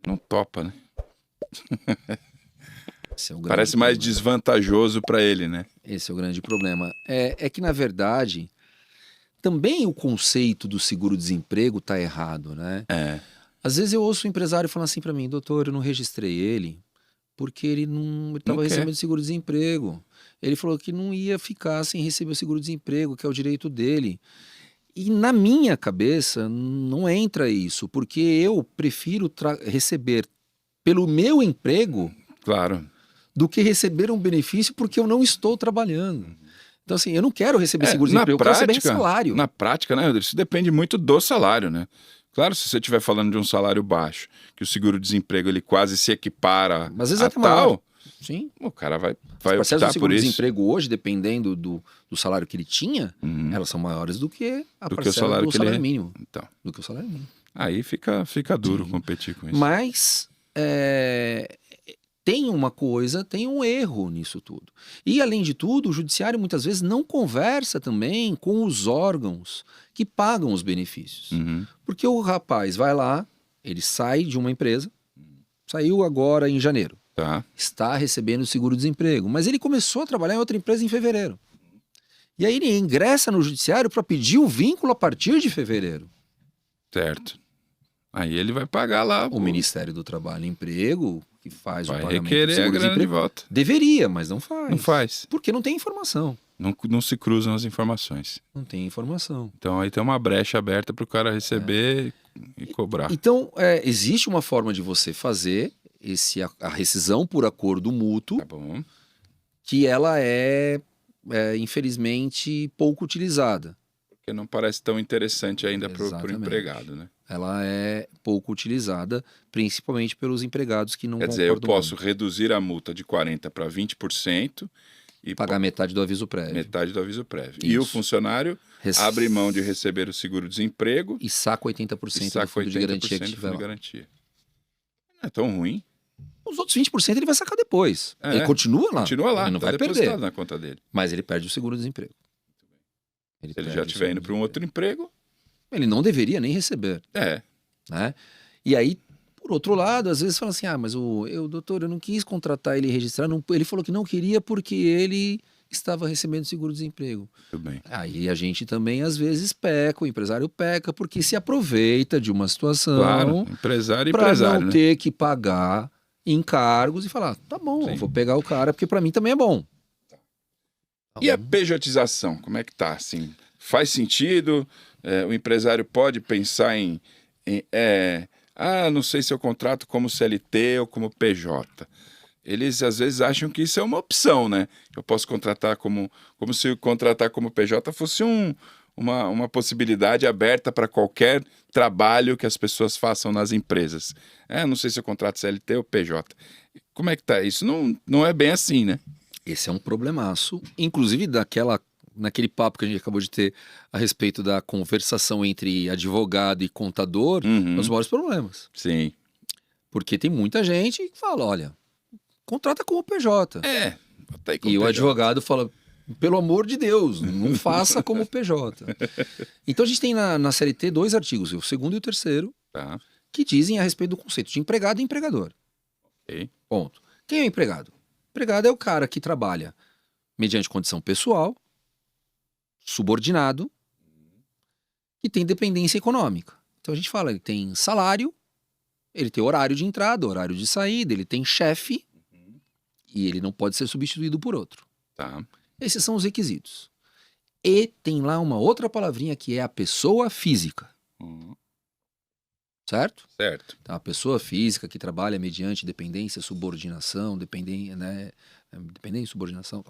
A: Não topa, né?
B: Esse é o grande
A: Parece mais
B: problema.
A: desvantajoso para ele, né?
B: Esse é o grande problema. É que, na verdade, também o conceito do seguro-desemprego está errado, né?
A: É.
B: Às vezes eu ouço um empresário falando assim para mim, doutor, eu não registrei ele porque ele estava
A: quer.
B: recebendo seguro-desemprego. Ele falou que não ia ficar sem receber o seguro-desemprego, que é o direito dele. E na minha cabeça não entra isso, porque eu prefiro receber pelo meu emprego
A: Claro.
B: do que receber um benefício porque eu não estou trabalhando. Então, assim, eu não quero receber
A: Na
B: seguro-desemprego, eu quero receber
A: prática,
B: salário.
A: na prática, né, isso depende muito do salário, né? Claro, se você estiver falando de um salário baixo, que o seguro-desemprego ele quase se equipara
B: Mas às vezes
A: a
B: até maior.
A: tal,
B: Sim.
A: o cara vai
B: As parcelas do
A: optar por isso.
B: seguro-desemprego hoje, dependendo do salário que ele tinha,
A: Uhum.
B: elas são maiores do que a
A: Do que o
B: parcela
A: salário
B: do
A: que ele
B: salário
A: é.
B: mínimo.
A: Então,
B: Do que o salário mínimo.
A: aí fica duro competir com isso.
B: Mas tem uma coisa, tem um erro nisso tudo. E, além de tudo, o judiciário muitas vezes não conversa também com os órgãos que pagam os benefícios.
A: Uhum.
B: Porque o rapaz vai lá, ele sai de uma empresa, saiu agora em janeiro,
A: Tá.
B: está recebendo seguro-desemprego, mas ele começou a trabalhar em outra empresa em fevereiro. E aí ele ingressa no judiciário para pedir o vínculo a partir de fevereiro.
A: Certo. Aí ele vai pagar lá.
B: O Ministério do Trabalho e Emprego, que faz
A: vai
B: o pagamento do
A: requerer a grana de
B: seguro-desemprego,
A: volta.
B: deveria, mas não faz.
A: Não faz.
B: Porque não tem informação.
A: Não se cruzam as informações.
B: Não tem informação.
A: Então aí tem uma brecha aberta para o cara receber e cobrar.
B: Então, existe uma forma de você fazer a rescisão por acordo mútuo,
A: Tá bom.
B: que ela infelizmente, pouco utilizada.
A: Porque não parece tão interessante ainda para o
B: Exatamente.
A: empregado, né?
B: Ela é pouco utilizada, principalmente pelos empregados que não
A: Quer dizer, eu
B: concordam
A: posso reduzir a multa de 40% para 20% e
B: pagar metade do aviso prévio.
A: metade do aviso prévio. E o
B: Isso.
A: funcionário abre mão de receber o seguro-desemprego
B: E saca 80%
A: e
B: do
A: saca
B: fundo de
A: 80%
B: garantia que
A: do
B: tiver
A: fundo de
B: lá.
A: garantia. Não é tão ruim.
B: Os outros 20% ele vai sacar depois.
A: É.
B: Ele continua lá.
A: Continua lá,
B: Ele não
A: tá
B: vai
A: depositado
B: perder.
A: na conta dele.
B: Mas ele perde o seguro-desemprego.
A: Se ele
B: perde
A: já
B: o
A: estiver indo para um outro emprego,
B: Ele não deveria nem receber. Né? E aí, por outro lado, às vezes fala assim, mas doutor, eu não quis contratar ele e registrar, ele falou que não queria porque ele estava recebendo seguro-desemprego.
A: tudo bem.
B: Aí a gente também, às vezes, peca, o empresário peca, porque se aproveita de uma situação
A: Claro, empresário e
B: para
A: empresário,
B: não
A: né?
B: ter que pagar encargos e falar, tá bom,
A: Sim.
B: eu vou pegar o cara, porque para mim também é bom. Tá
A: E a
B: bom?
A: pejotização, como é que tá? Assim, faz sentido? O empresário pode pensar não sei se eu contrato como CLT ou como PJ. Eles às vezes acham que isso é uma opção, né? Eu posso contratar como se contratar como PJ fosse uma possibilidade aberta para qualquer trabalho que as pessoas façam nas empresas. Não sei se eu contrato CLT ou PJ. Como é que tá? Isso não é bem assim, né?
B: Esse é um problemaço, inclusive naquele papo que a gente acabou de ter a respeito da conversação entre advogado e contador,
A: Uhum.
B: os maiores problemas.
A: Sim.
B: Porque tem muita gente que fala, olha, contrata como PJ.
A: Bota aí como
B: E o
A: PJ.
B: advogado fala, pelo amor de Deus, não faça como PJ. Então a gente tem na CLT 2 artigos, o segundo e o terceiro,
A: Tá.
B: que dizem a respeito do conceito de empregado e empregador.
A: Ok.
B: Ponto. Quem é o empregado? O empregado é o cara que trabalha mediante condição pessoal, subordinado, e tem dependência econômica. Então a gente fala, ele tem salário, ele tem horário de entrada, horário de saída, ele tem chefe, e ele não pode ser substituído por outro.
A: Tá.
B: Esses são os requisitos. E tem lá uma outra palavrinha que é a pessoa física,
A: Uhum.
B: certo?
A: Certo.
B: Então, a pessoa física que trabalha mediante dependência, subordinação, dependência e subordinação.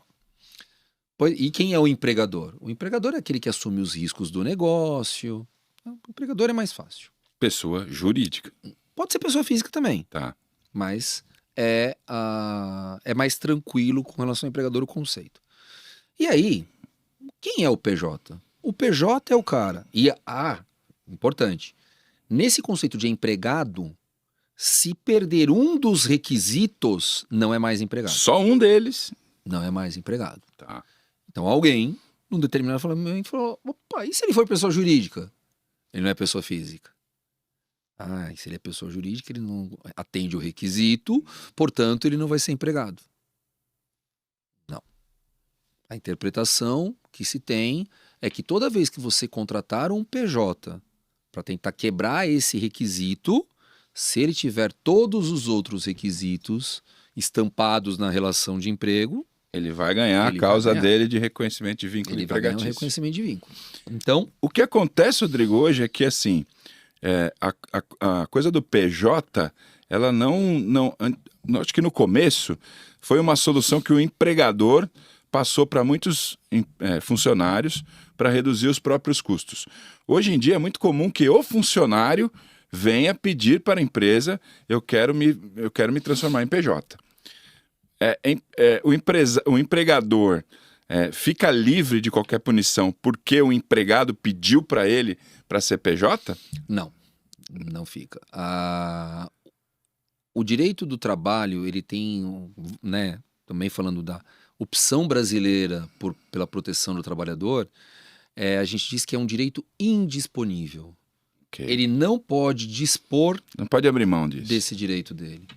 B: E quem é o empregador? O empregador é aquele que assume os riscos do negócio. O empregador é mais fácil.
A: Pessoa jurídica.
B: Pode ser pessoa física também,
A: Tá.
B: mas é mais tranquilo com relação ao empregador o conceito. E aí, Quem é o PJ? O PJ é o cara. E, importante, nesse conceito de empregado, se perder um dos requisitos, não é mais empregado.
A: Só um deles.
B: Não é mais empregado.
A: Tá.
B: Então alguém, num determinado momento, falou, opa, e se ele for pessoa jurídica? Ele não é pessoa física. E se ele é pessoa jurídica, ele não atende o requisito, portanto, ele não vai ser empregado. Não. A interpretação que se tem é que toda vez que você contratar um PJ para tentar quebrar esse requisito, se ele tiver todos os outros requisitos estampados na relação de emprego,
A: ele vai ganhar a causa dele de reconhecimento de vínculo
B: ele vai ganhar um
A: empregatício.
B: reconhecimento de vínculo. Então,
A: o que acontece, Rodrigo, hoje é que assim, a coisa do PJ, ela acho que no começo foi uma solução que o empregador passou para muitos funcionários para reduzir os próprios custos. Hoje em dia é muito comum que o funcionário venha pedir para a empresa, eu quero me transformar em PJ. O empregador fica livre de qualquer punição porque o empregado pediu para ele para ser PJ?
B: Não fica. O direito do trabalho, ele tem, né, também falando da opção brasileira pela proteção do trabalhador, a gente diz que é um direito indisponível. Okay. Ele não pode dispor...
A: Não pode abrir mão disso.
B: Desse direito dele.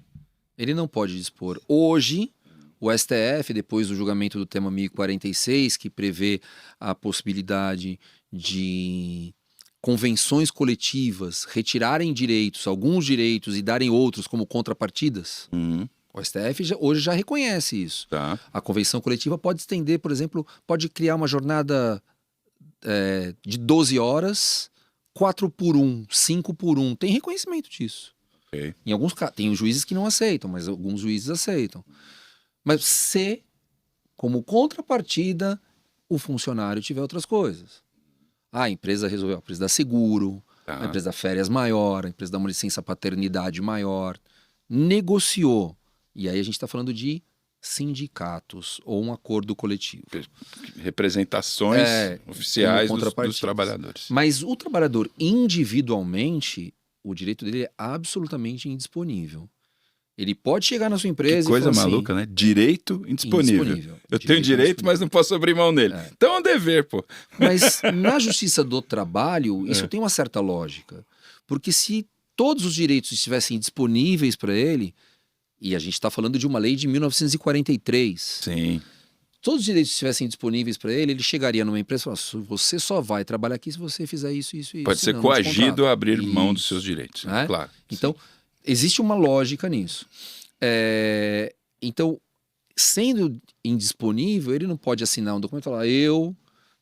B: Ele não pode dispor. Hoje, o STF, depois do julgamento do tema 1046, que prevê a possibilidade de convenções coletivas retirarem direitos, alguns direitos, e darem outros como contrapartidas, o STF hoje já reconhece isso.
A: Tá.
B: A convenção coletiva pode estender, por exemplo, pode criar uma jornada de 12 horas, 4x1, 5x1. Tem reconhecimento disso.
A: Okay.
B: Em alguns casos, tem os juízes que não aceitam, mas alguns juízes aceitam. Mas se, como contrapartida, o funcionário tiver outras coisas. A empresa resolveu, a empresa dá seguro, a empresa dá férias maior, a empresa dá uma licença paternidade maior, negociou. E aí a gente está falando de sindicatos ou um acordo coletivo.
A: Representações oficiais dos trabalhadores.
B: Mas o trabalhador individualmente, o direito dele é absolutamente indisponível. Ele pode chegar na sua empresa
A: que coisa
B: e falar
A: maluca, né? Direito indisponível. Eu tenho direito, mas não posso abrir mão dele. Então é um dever, pô.
B: Mas na justiça do trabalho, isso tem uma certa lógica. Porque se todos os direitos estivessem disponíveis para ele, e a gente está falando de uma lei de 1943.
A: Sim.
B: Todos os direitos estivessem disponíveis para ele, ele chegaria numa empresa e falaria, você só vai trabalhar aqui se você fizer isso, isso e isso.
A: Pode ser coagido a abrir mão dos seus direitos. Né? Claro.
B: Então, existe uma lógica nisso. Então, sendo indisponível, ele não pode assinar um documento e falar, eu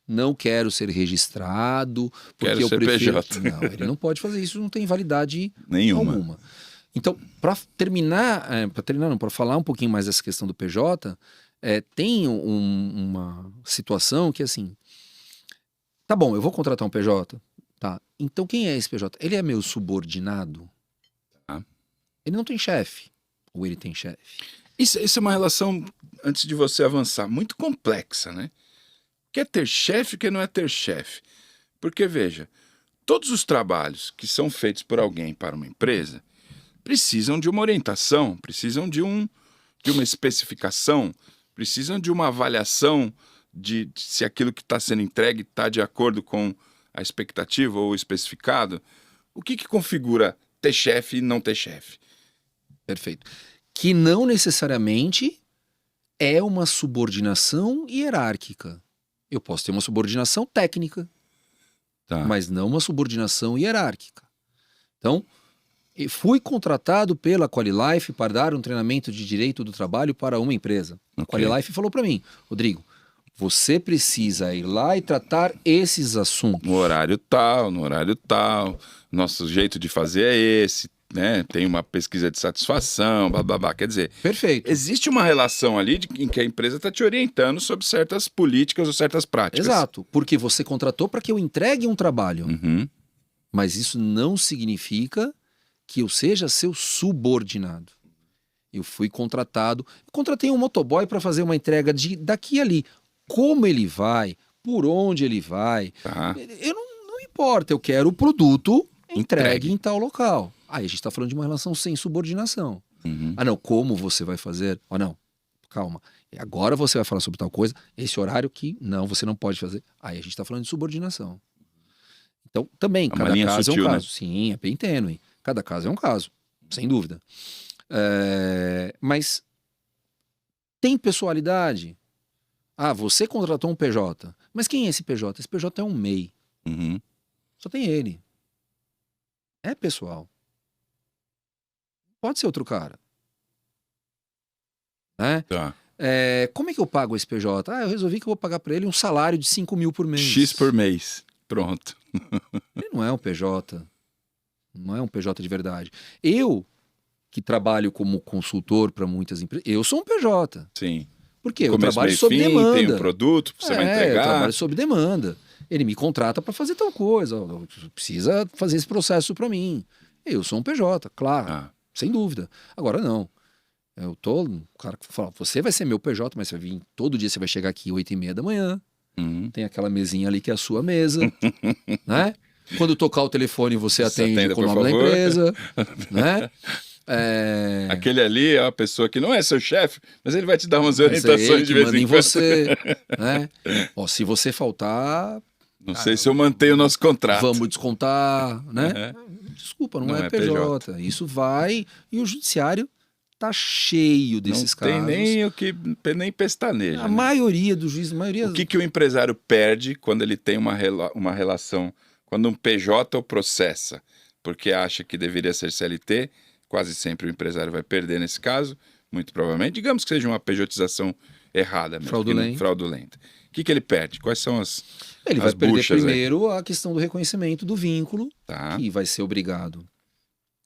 B: não quero ser registrado, porque
A: quero
B: eu
A: ser
B: prefiro...
A: PJ.
B: Não, ele não pode fazer isso, não tem validade
A: nenhuma.
B: Alguma. Então, para falar um pouquinho mais dessa questão do PJ, tem uma situação que assim, tá bom, eu vou contratar um PJ, tá? Então quem é esse PJ? Ele é meu subordinado? Ele não tem chefe, ou ele tem chefe?
A: Isso é uma relação, antes de você avançar, muito complexa, né? O que é ter chefe e o que não é ter chefe? Porque, veja, todos os trabalhos que são feitos por alguém para uma empresa precisam de uma orientação, precisam de uma especificação, precisam de uma avaliação de se aquilo que está sendo entregue está de acordo com a expectativa ou o especificado. O que configura ter chefe e não ter chefe?
B: Perfeito. Que não necessariamente é uma subordinação hierárquica. Eu posso ter uma subordinação técnica, mas não uma subordinação hierárquica. Então, fui contratado pela Qualilife para dar um treinamento de direito do trabalho para uma empresa. A Qualilife falou para mim, Rodrigo, você precisa ir lá e tratar esses assuntos.
A: No horário tal, nosso jeito de fazer é esse, né? Tem uma pesquisa de satisfação, blá, blá, blá. Quer dizer,
B: perfeito.
A: Existe uma relação ali em que a empresa está te orientando sobre certas políticas ou certas práticas.
B: Exato, porque você contratou para que eu entregue um trabalho. Mas isso não significa que eu seja seu subordinado. Eu fui contratei um motoboy para fazer uma entrega daqui e ali. Como ele vai, por onde ele vai.
A: Tá.
B: Eu não importa, eu quero o produto entregue
A: Entregue.
B: em tal local. Aí a gente está falando de uma relação sem subordinação.
A: Uhum.
B: Ah, não, como você vai fazer? Ah, não, calma. Agora você vai falar sobre tal coisa, esse horário que não, você não pode fazer. Aí a gente está falando de subordinação. Então, também,
A: uma
B: cada
A: linha
B: caso
A: sutil,
B: é um
A: né?
B: caso. Sim, é bem tênue. Cada caso é um caso, sem dúvida. Mas tem pessoalidade. Ah, você contratou um PJ. Mas quem é esse PJ? Esse PJ é um MEI.
A: Uhum.
B: Só tem ele. É pessoal. Pode ser outro cara. Né?
A: Tá.
B: Como é que eu pago esse PJ? Ah, eu resolvi que eu vou pagar para ele um salário de 5 mil por mês.
A: X por mês. Pronto.
B: Ele não é um PJ. Não é um PJ de verdade. Eu, que trabalho como consultor para muitas empresas, eu sou um PJ.
A: Sim.
B: Por quê? Eu
A: Começo,
B: trabalho
A: meio,
B: sob
A: fim,
B: demanda.
A: tem um produto que você vai
B: Eu
A: entregar.
B: trabalho sob demanda. Ele me contrata para fazer tal coisa. Precisa fazer esse processo para mim. Eu sou um PJ, claro.
A: Ah,
B: Sem dúvida. Agora não. O cara que fala, você vai ser meu PJ, mas você vai vir todo dia, você vai chegar aqui 8h30 da manhã.
A: uhum.
B: Tem aquela mesinha ali que é a sua mesa, né? Quando tocar o telefone, você atende
A: atenda,
B: com o
A: por
B: nome da
A: favor.
B: empresa, né?
A: Aquele ali é uma pessoa que não é seu chefe, mas ele vai te dar umas
B: Mas é
A: orientações
B: ele
A: de
B: que
A: vez
B: manda
A: em
B: em
A: quando.
B: você, né? Ó, se você faltar,
A: Não sei se eu mantenho o nosso contrato.
B: vamos descontar, né? Desculpa, não, é PJ. Isso vai e o judiciário tá cheio desses
A: Não tem
B: casos.
A: nem o que nem pestaneja.
B: A
A: né?
B: maioria dos juízes,
A: O que o empresário perde quando ele tem uma relação, quando um PJ o processa, porque acha que deveria ser CLT, quase sempre o empresário vai perder nesse caso, muito provavelmente. Digamos que seja uma pejotização errada mesmo, fraudulenta. O que ele perde? Quais são
B: Ele vai perder
A: buchas aí?
B: primeiro a questão do reconhecimento do vínculo,
A: Tá,
B: que vai ser obrigado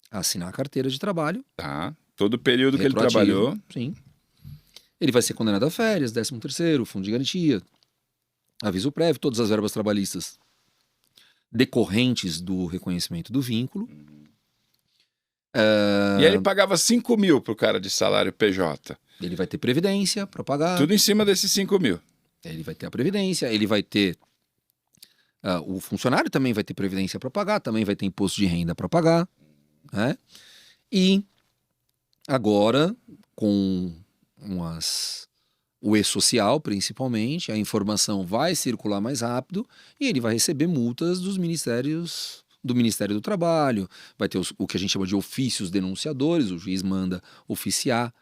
B: a assinar a carteira de trabalho.
A: tá. Todo o período que ele
B: retroativo,
A: trabalhou.
B: Sim. Ele vai ser condenado a férias, 13º, fundo de garantia, aviso prévio, todas as verbas trabalhistas decorrentes do reconhecimento do vínculo.
A: E aí ele pagava 5 mil pro cara de salário PJ.
B: Ele vai ter previdência para pagar.
A: Tudo em cima desses 5 mil.
B: Ele vai ter a previdência, ele vai ter... o funcionário também vai ter previdência para pagar, também vai ter imposto de renda para pagar, né? E agora, com o e-social, principalmente, a informação vai circular mais rápido e ele vai receber multas dos ministérios, do Ministério do Trabalho, vai ter o que a gente chama de ofícios denunciadores, o juiz manda oficiar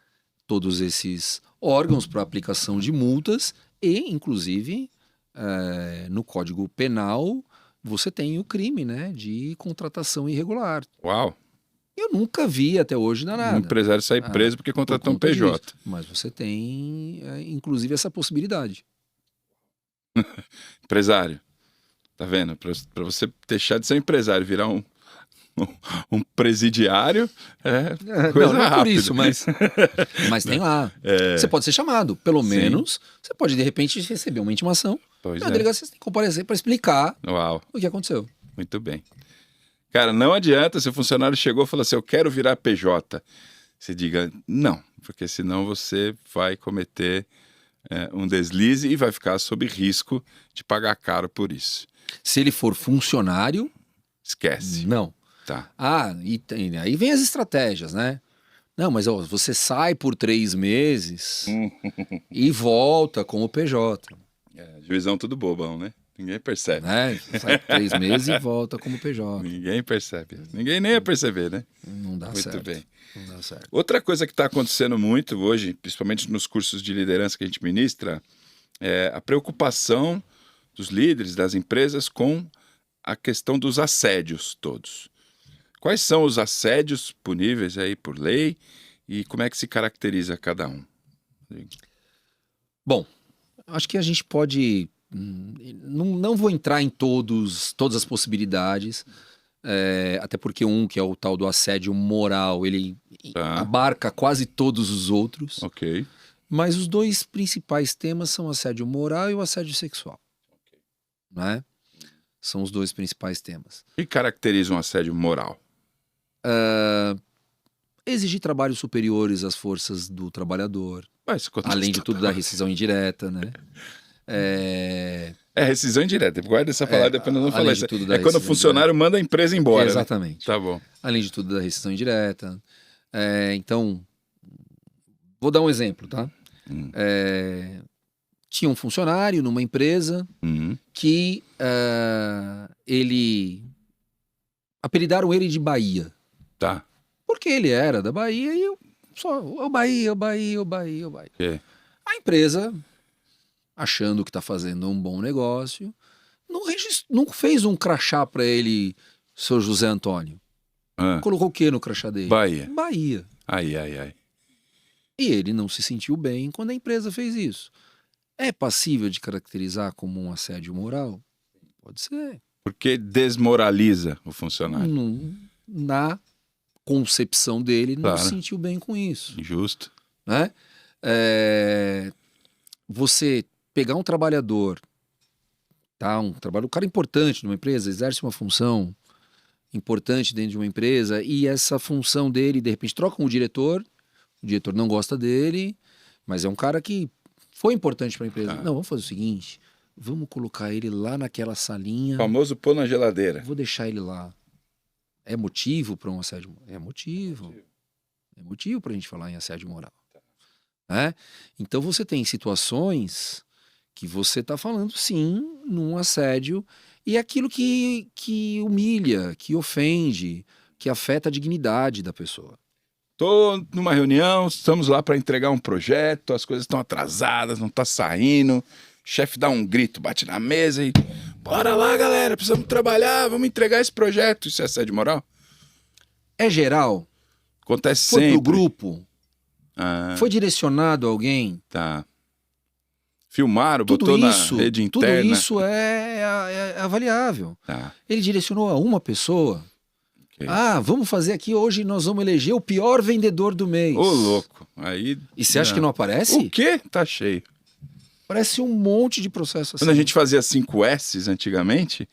B: todos esses órgãos para aplicação de multas e, inclusive, no Código Penal, você tem o crime, né, de contratação irregular.
A: Uau!
B: Eu nunca vi até hoje nada.
A: Um empresário sair preso porque contratou um
B: conta
A: PJ.
B: disso. Mas você tem, inclusive, essa possibilidade.
A: Empresário, tá vendo? Para você deixar de ser um empresário e virar um presidiário, coisa
B: não é por
A: rápida.
B: isso, mas tem lá. Você pode ser chamado. Pelo menos, você pode, de repente, receber uma intimação.
A: Pois
B: Na
A: é.
B: delegacia você tem que comparecer para explicar
A: Uau,
B: o que aconteceu.
A: muito bem. Cara, não adianta se o funcionário chegou e falou assim, eu quero virar PJ. Você diga não, porque senão você vai cometer um deslize e vai ficar sob risco de pagar caro por isso.
B: Se ele for funcionário,
A: Esquece.
B: não.
A: Tá.
B: Aí vem as estratégias, né? Não, mas você sai por 3 meses e volta com o PJ.
A: Juizão tudo bobão, né? Ninguém percebe.
B: Né? Sai por 3 meses e volta como PJ.
A: Ninguém percebe. Ninguém nem ia perceber, né?
B: Não dá
A: Muito
B: certo.
A: bem.
B: Não dá certo.
A: Outra coisa que está acontecendo muito hoje, principalmente nos cursos de liderança que a gente ministra, é a preocupação dos líderes, das empresas com a questão dos assédios todos. Quais são os assédios puníveis aí por lei e como é que se caracteriza cada um?
B: Bom, acho que a gente pode... Não vou entrar em todas as possibilidades, até porque que é o tal do assédio moral, ele abarca quase todos os outros.
A: Ok.
B: Mas os 2 principais temas são o assédio moral e o assédio sexual. Né? São os 2 principais temas.
A: O que caracteriza um assédio moral?
B: Exigir trabalhos superiores às forças do trabalhador,
A: Mas,
B: além de tudo da rescisão indireta, né?
A: É rescisão indireta. Guarda essa palavra, depois nós vamos falar
B: além
A: isso.
B: de tudo da
A: É quando o
B: rescisão
A: funcionário manda a empresa embora, né?
B: Exatamente.
A: Tá bom.
B: Além de tudo da rescisão indireta. Então, vou dar um exemplo, tá?
A: Hum.
B: Tinha um funcionário numa empresa
A: Uhum.
B: que apelidaram ele de Bahia.
A: Tá.
B: Porque ele era da Bahia e o Bahia.
A: É.
B: A empresa, achando que está fazendo um bom negócio, não fez um crachá para ele, seu José Antônio.
A: Ah,
B: Colocou o que no crachá dele?
A: Bahia.
B: Bahia.
A: Ai.
B: E ele não se sentiu bem quando a empresa fez isso. É passível de caracterizar como um assédio moral? Pode ser.
A: Porque desmoraliza o funcionário.
B: Na concepção dele, não
A: Claro.
B: se sentiu bem com isso.
A: Injusto.
B: Né? Você pegar um trabalhador, tá? Um cara importante numa empresa, exerce uma função importante dentro de uma empresa e essa função dele, de repente, troca com o diretor não gosta dele, mas é um cara que foi importante para a empresa.
A: Tá.
B: Não, vamos fazer o seguinte, vamos colocar ele lá naquela salinha,
A: O famoso pôr na geladeira.
B: vou deixar ele lá. É motivo para um assédio? É motivo. É motivo para a gente falar em assédio moral. Né? Então você tem situações que você está falando, sim, num assédio, e é aquilo que humilha, que ofende, que afeta a dignidade da pessoa.
A: Tô numa reunião, estamos lá para entregar um projeto, as coisas estão atrasadas, não tá saindo. O chefe dá um grito, bate na mesa e... Bora lá, galera, precisamos trabalhar, vamos entregar esse projeto. Isso é assédio moral?
B: É geral?
A: Acontece
B: Foi
A: sempre.
B: pro grupo?
A: Ah,
B: Foi direcionado a alguém?
A: tá. Filmaram,
B: Tudo
A: botou
B: isso,
A: na rede interna.
B: tudo isso é avaliável.
A: Tá.
B: Ele direcionou a uma pessoa.
A: Ok.
B: Vamos fazer aqui hoje, nós vamos eleger o pior vendedor do mês.
A: Ô, louco. Aí...
B: E você acha que não aparece?
A: O quê? Tá cheio.
B: Parece um monte de processo assim.
A: Quando a gente fazia 5Ss antigamente,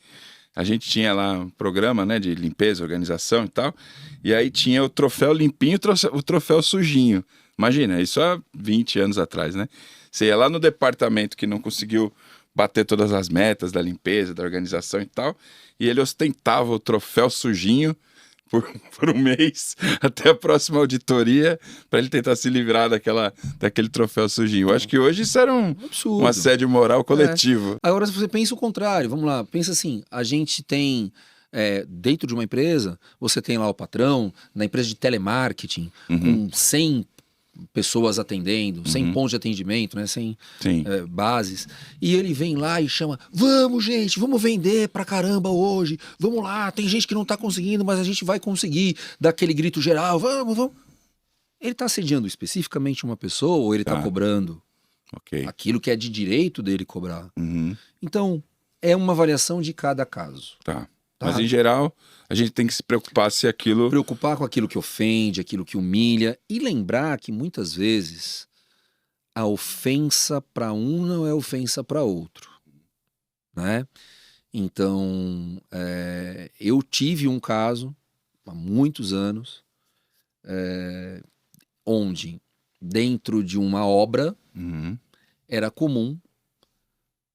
A: a gente tinha lá um programa, né, de limpeza, organização e tal, e aí tinha o troféu limpinho e o troféu sujinho. Imagina, isso há 20 anos atrás, né? Você ia lá no departamento que não conseguiu bater todas as metas da limpeza, da organização e tal, e ele ostentava o troféu sujinho por um mês, até a próxima auditoria, para ele tentar se livrar daquele troféu sujinho. Eu acho que hoje isso era um
B: absurdo.
A: assédio moral coletivo.
B: Agora, se você pensa o contrário, vamos lá, pensa assim, a gente tem, dentro de uma empresa, você tem lá o patrão, na empresa de telemarketing, com 100 pessoas atendendo, 100 pontos de atendimento, né, 100
A: Sim.
B: bases, e ele vem lá e chama, vamos gente, vamos vender pra caramba hoje, vamos lá, tem gente que não tá conseguindo, mas a gente vai conseguir, dá aquele grito geral, vamos. Ele tá assediando especificamente uma pessoa ou ele tá cobrando
A: Ok.
B: aquilo que é de direito dele cobrar?
A: Uhum.
B: Então, é uma avaliação de cada caso.
A: Tá.
B: Tá.
A: Mas em geral, a gente tem que se preocupar se aquilo...
B: Preocupar com aquilo que ofende, aquilo que humilha e lembrar que muitas vezes a ofensa para um não é ofensa para outro, né? Então, eu tive um caso há muitos anos onde dentro de uma obra
A: Uhum.
B: era comum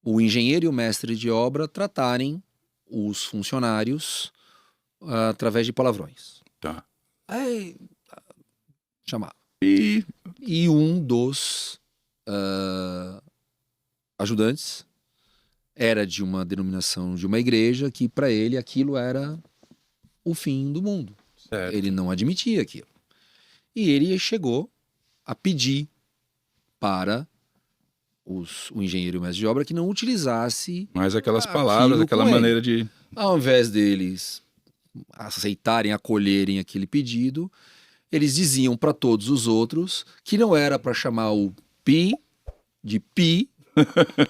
B: o engenheiro e o mestre de obra tratarem os funcionários através de palavrões.
A: Tá.
B: Aí, chamava.
A: E...
B: E um dos ajudantes era de uma denominação de uma igreja que para ele aquilo era o fim do mundo.
A: Certo.
B: Ele não admitia aquilo. E ele chegou a pedir para o engenheiro e o mestre de obra que não utilizasse
A: Mas aquelas
B: aquilo
A: palavras, aquela
B: com ele.
A: maneira de...
B: Ao invés deles aceitarem, acolherem aquele pedido, eles diziam para todos os outros que não era para chamar o Pi de Pi,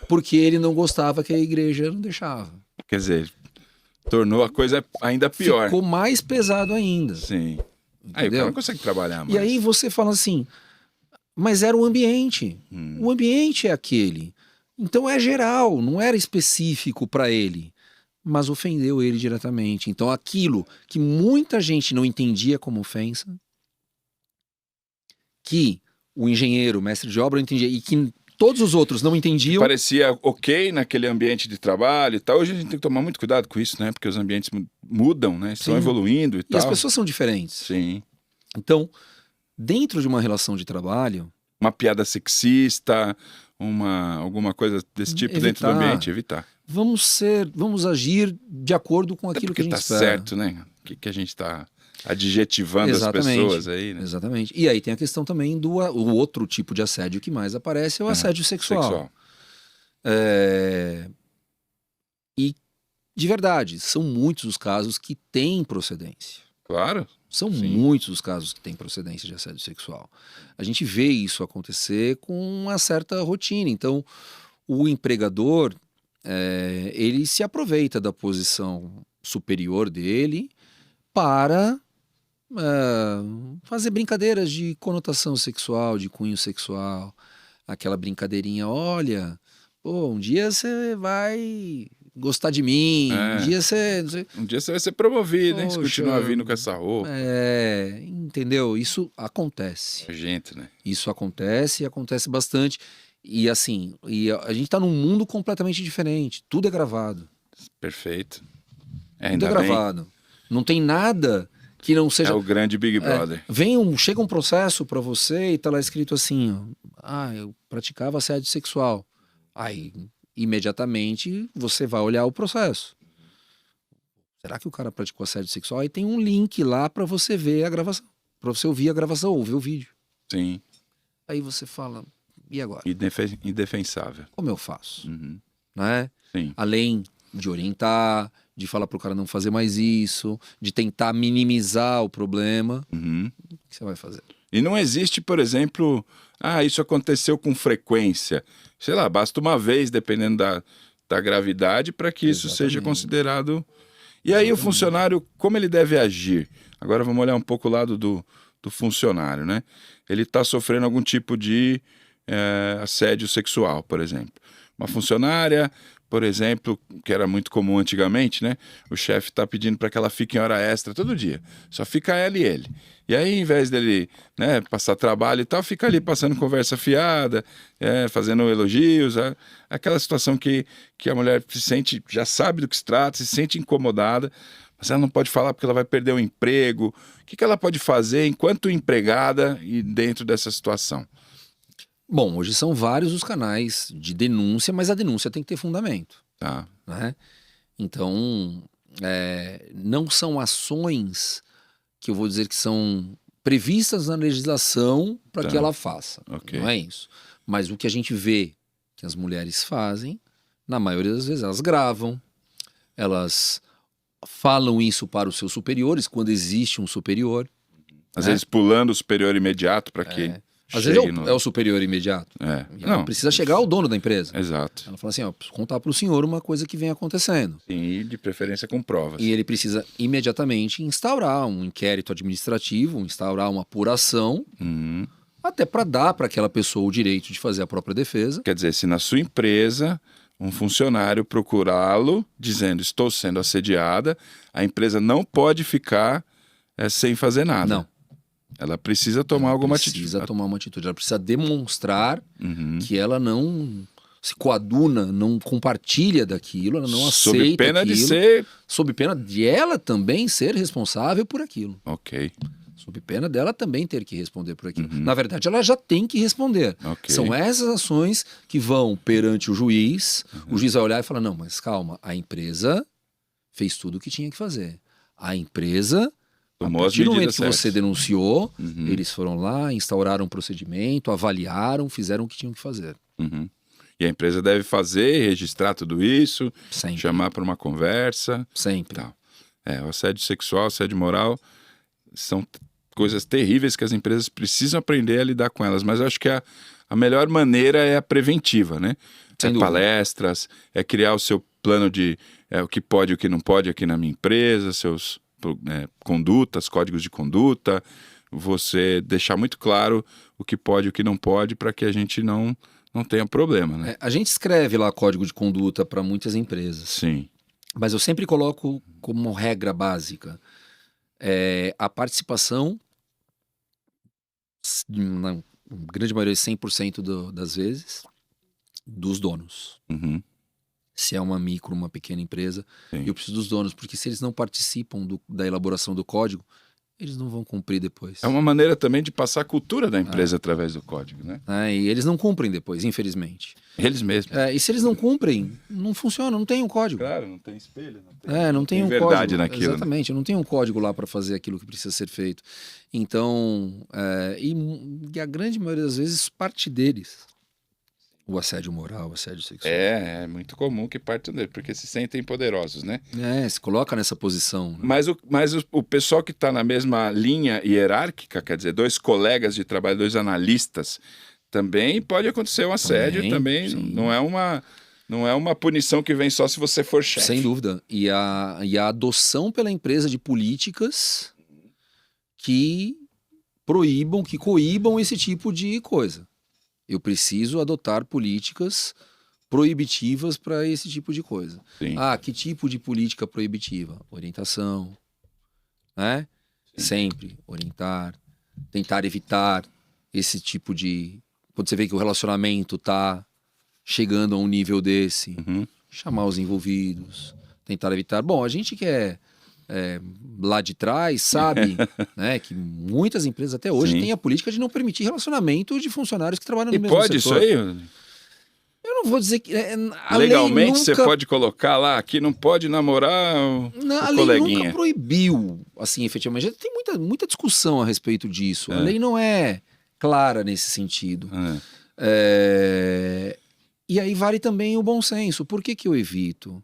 B: porque ele não gostava que a igreja não deixava.
A: Quer dizer, tornou a coisa ainda pior.
B: Ficou mais pesado ainda.
A: Sim. Aí o
B: Entendeu?
A: cara não consegue trabalhar mais.
B: E aí você fala assim, mas era o ambiente. O ambiente é aquele. Então é geral, não era específico para ele, mas ofendeu ele diretamente. Então aquilo que muita gente não entendia como ofensa, que o engenheiro, o mestre de obra não entendia, e que Todos os outros não entendiam.
A: Parecia ok naquele ambiente de trabalho e tal. Hoje a gente tem que tomar muito cuidado com isso, né? Porque os ambientes mudam, né? Estão
B: Sim.
A: evoluindo e
B: E
A: tal.
B: as pessoas são diferentes.
A: Sim.
B: Então, dentro de uma relação de trabalho,
A: Uma piada sexista, alguma coisa desse tipo dentro do
B: evitar.
A: ambiente, evitar.
B: Vamos agir de acordo com
A: Até
B: aquilo que
A: porque
B: a gente
A: tá
B: espera.
A: certo, né? O que a gente está adjetivando
B: Exatamente.
A: as pessoas aí, né?
B: Exatamente. E aí tem a questão também do o outro tipo de assédio que mais aparece é o assédio sexual. E, de verdade, são muitos os casos que têm procedência.
A: Claro.
B: São
A: Sim.
B: muitos os casos que têm procedência de assédio sexual. A gente vê isso acontecer com uma certa rotina. Então, o empregador, ele se aproveita da posição superior dele para fazer brincadeiras de conotação sexual, de cunho sexual. Aquela brincadeirinha, olha, pô, um dia você vai gostar de mim, um dia você...
A: Um dia você vai ser promovido, hein? Se
B: Poxa,
A: continuar vindo com essa roupa.
B: Entendeu? Isso acontece.
A: Gente, né?
B: Isso acontece e acontece bastante. E assim, a gente tá num mundo completamente diferente. Tudo é gravado.
A: Perfeito.
B: Tudo
A: Ainda
B: é gravado. Não tem nada que não seja...
A: É o grande Big Brother.
B: Chega um processo pra você e tá lá escrito assim, ó, eu praticava assédio sexual. Aí, imediatamente, você vai olhar o processo. Será que o cara praticou assédio sexual? Aí tem um link lá pra você ver a gravação. Pra você ouvir a gravação ou ver o vídeo.
A: Sim.
B: Aí você fala, e agora?
A: Indefensável.
B: Como eu faço?
A: Uhum.
B: Né?
A: Sim.
B: Além de orientar, de falar pro cara não fazer mais isso, de tentar minimizar o problema,
A: Uhum.
B: o que você vai fazer?
A: E não existe, por exemplo, isso aconteceu com frequência. Sei lá, basta uma vez, dependendo da gravidade, para que isso seja considerado. E aí o funcionário, como ele deve agir? Agora vamos olhar um pouco o lado do funcionário, né? Ele está sofrendo algum tipo de assédio sexual, por exemplo. Uma funcionária, por exemplo, que era muito comum antigamente, né? O chefe está pedindo para que ela fique em hora extra todo dia. Só fica ela e ele. E aí, em vez dele, né, passar trabalho e tal, fica ali passando conversa fiada, fazendo elogios. Aquela situação que a mulher se sente, já sabe do que se trata, se sente incomodada, mas ela não pode falar porque ela vai perder o emprego. O que ela pode fazer enquanto empregada e dentro dessa situação?
B: Bom, hoje são vários os canais de denúncia, mas a denúncia tem que ter fundamento.
A: Tá.
B: Né? Então, não são ações que eu vou dizer que são previstas na legislação para que ela faça.
A: Okay.
B: Não é isso. Mas o que a gente vê que as mulheres fazem, na maioria das vezes, elas gravam, elas falam isso para os seus superiores, quando existe um superior.
A: Às vezes pulando o superior imediato para que...
B: Às vezes é o superior imediato. E ela precisa chegar ao dono da empresa.
A: Exato.
B: Ela fala assim, preciso contar para o senhor uma coisa que vem acontecendo.
A: Sim, e de preferência com provas.
B: E ele precisa imediatamente instaurar um inquérito administrativo, instaurar uma apuração, até para dar para aquela pessoa o direito de fazer a própria defesa.
A: Quer dizer, se na sua empresa um funcionário procurá-lo dizendo estou sendo assediada, a empresa não pode ficar sem fazer nada.
B: Não.
A: Ela precisa tomar alguma atitude.
B: Precisa tomar uma atitude. Ela precisa demonstrar que ela não se coaduna, não compartilha daquilo, ela não aceita
A: sob pena
B: aquilo,
A: de ser...
B: Sob pena de ela também ser responsável por aquilo.
A: Ok.
B: Sob pena dela também ter que responder por aquilo. Na verdade, ela já tem que responder.
A: Okay.
B: São essas ações que vão perante o juiz. O juiz vai olhar e falar, não, mas calma, a empresa fez tudo o que tinha que fazer. A empresa... A partir do momento que você denunciou, eles foram lá, instauraram um procedimento, avaliaram, fizeram o que tinham que fazer.
A: E a empresa deve fazer, registrar tudo isso,
B: sempre.
A: Chamar para uma conversa.
B: Sempre.
A: Tal. O assédio sexual, assédio moral, são coisas terríveis que as empresas precisam aprender a lidar com elas. Mas eu acho que a melhor maneira é a preventiva, né? Palestras, criar o seu plano de o que pode e o que não pode aqui na minha empresa, seus... condutas, códigos de conduta, você deixar muito claro o que pode e o que não pode para que a gente não tenha problema, né?
B: A gente escreve lá código de conduta para muitas empresas.
A: Sim.
B: Mas eu sempre coloco como regra básica a participação, na grande maioria, 100% das vezes, dos donos.
A: Uhum.
B: Se é uma micro, uma pequena empresa,
A: Sim.
B: eu preciso dos donos, porque se eles não participam da elaboração do código, eles não vão cumprir depois.
A: É uma maneira também de passar a cultura da empresa através do código, né?
B: E eles não cumprem depois, infelizmente.
A: Eles mesmos.
B: E se eles não cumprem, não funciona, não tem um código.
A: Claro, não tem espelho,
B: Não tem um
A: verdade
B: código.
A: naquilo. Né?
B: Exatamente, não tem um código lá para fazer aquilo que precisa ser feito. Então, e a grande maioria das vezes parte deles. O assédio moral, o assédio sexual.
A: É muito comum que partam dele, porque se sentem poderosos, né?
B: Se coloca nessa posição. Né?
A: Mas o pessoal que está na mesma linha hierárquica, quer dizer, 2 colegas de trabalho, 2 analistas, também pode acontecer um assédio, também não é uma punição que vem só se você for chefe.
B: Sem dúvida. E a adoção pela empresa de políticas que proíbam, que coíbam esse tipo de coisa. Eu preciso adotar políticas proibitivas para esse tipo de coisa.
A: Sim.
B: Que tipo de política proibitiva? Orientação, né?
A: Sim.
B: Sempre orientar, tentar evitar esse tipo de... Quando você vê que o relacionamento tá chegando a um nível desse, chamar os envolvidos, tentar evitar. Bom, a gente que é lá de trás sabe né, que muitas empresas até hoje têm a política de não permitir relacionamento de funcionários que trabalham no mesmo setor.
A: E pode isso aí?
B: Eu não vou dizer que...
A: Legalmente você pode colocar lá que não pode namorar o
B: a
A: coleguinha.
B: lei nunca proibiu, assim, efetivamente. Tem muita discussão a respeito disso. A lei não é clara nesse sentido. E aí vale também o bom senso. Por que eu evito?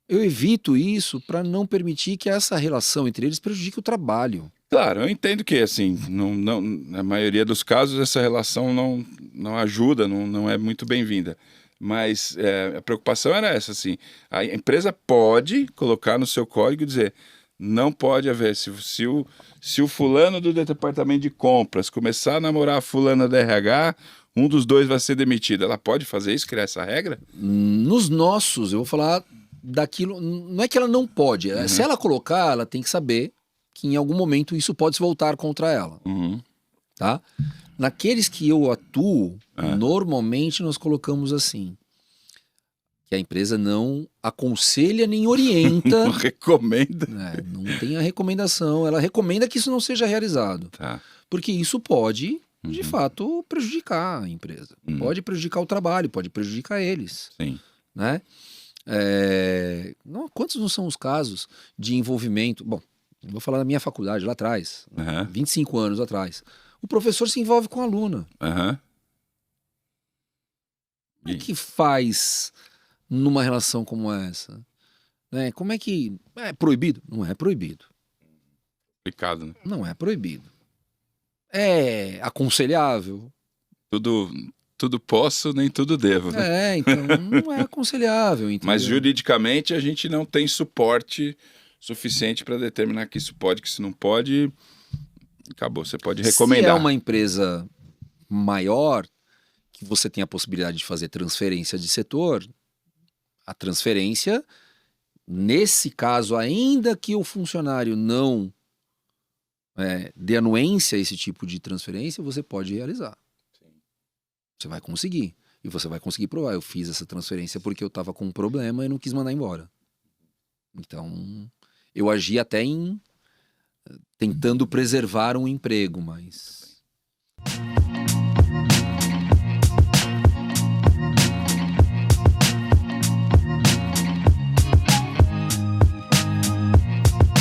B: Eu evito isso para não permitir que essa relação entre eles prejudique o trabalho.
A: Claro, eu entendo que, assim, na maioria dos casos essa relação não ajuda, não é muito bem-vinda. Mas a preocupação era essa, assim, a empresa pode colocar no seu código e dizer, não pode haver, se o fulano do departamento de compras começar a namorar a fulana da RH, um dos 2 vai ser demitido. Ela pode fazer isso, criar essa regra?
B: Nos nossos, eu vou falar daquilo, não é que ela não pode, se ela colocar, ela tem que saber que em algum momento isso pode se voltar contra ela, tá? Naqueles que eu atuo, normalmente nós colocamos assim, que a empresa não aconselha nem orienta.
A: Não recomenda.
B: Não tem a recomendação, ela recomenda que isso não seja realizado.
A: Tá.
B: Porque isso pode, de fato, prejudicar a empresa. Pode prejudicar o trabalho, pode prejudicar eles.
A: Sim.
B: Né? Quantos não são os casos de envolvimento? Bom, vou falar da minha faculdade lá atrás, 25 anos atrás. O professor se envolve com a aluna. Como é que faz numa relação como essa? Como é que... É proibido? Não é proibido.
A: Complicado, né?
B: Não é proibido. É aconselhável?
A: Tudo posso, nem tudo devo, né?
B: Então não é aconselhável, entendeu?
A: Mas juridicamente a gente não tem suporte suficiente para determinar que isso pode, que isso não pode. Acabou, você pode recomendar.
B: Se é uma empresa maior, que você tem a possibilidade de fazer transferência de setor, a transferência, nesse caso, ainda que o funcionário não dê anuência a esse tipo de transferência, você pode realizar. Você vai conseguir. E você vai conseguir provar. Eu fiz essa transferência porque eu estava com um problema e não quis mandar embora. Então, eu agi até tentando preservar um emprego, mas...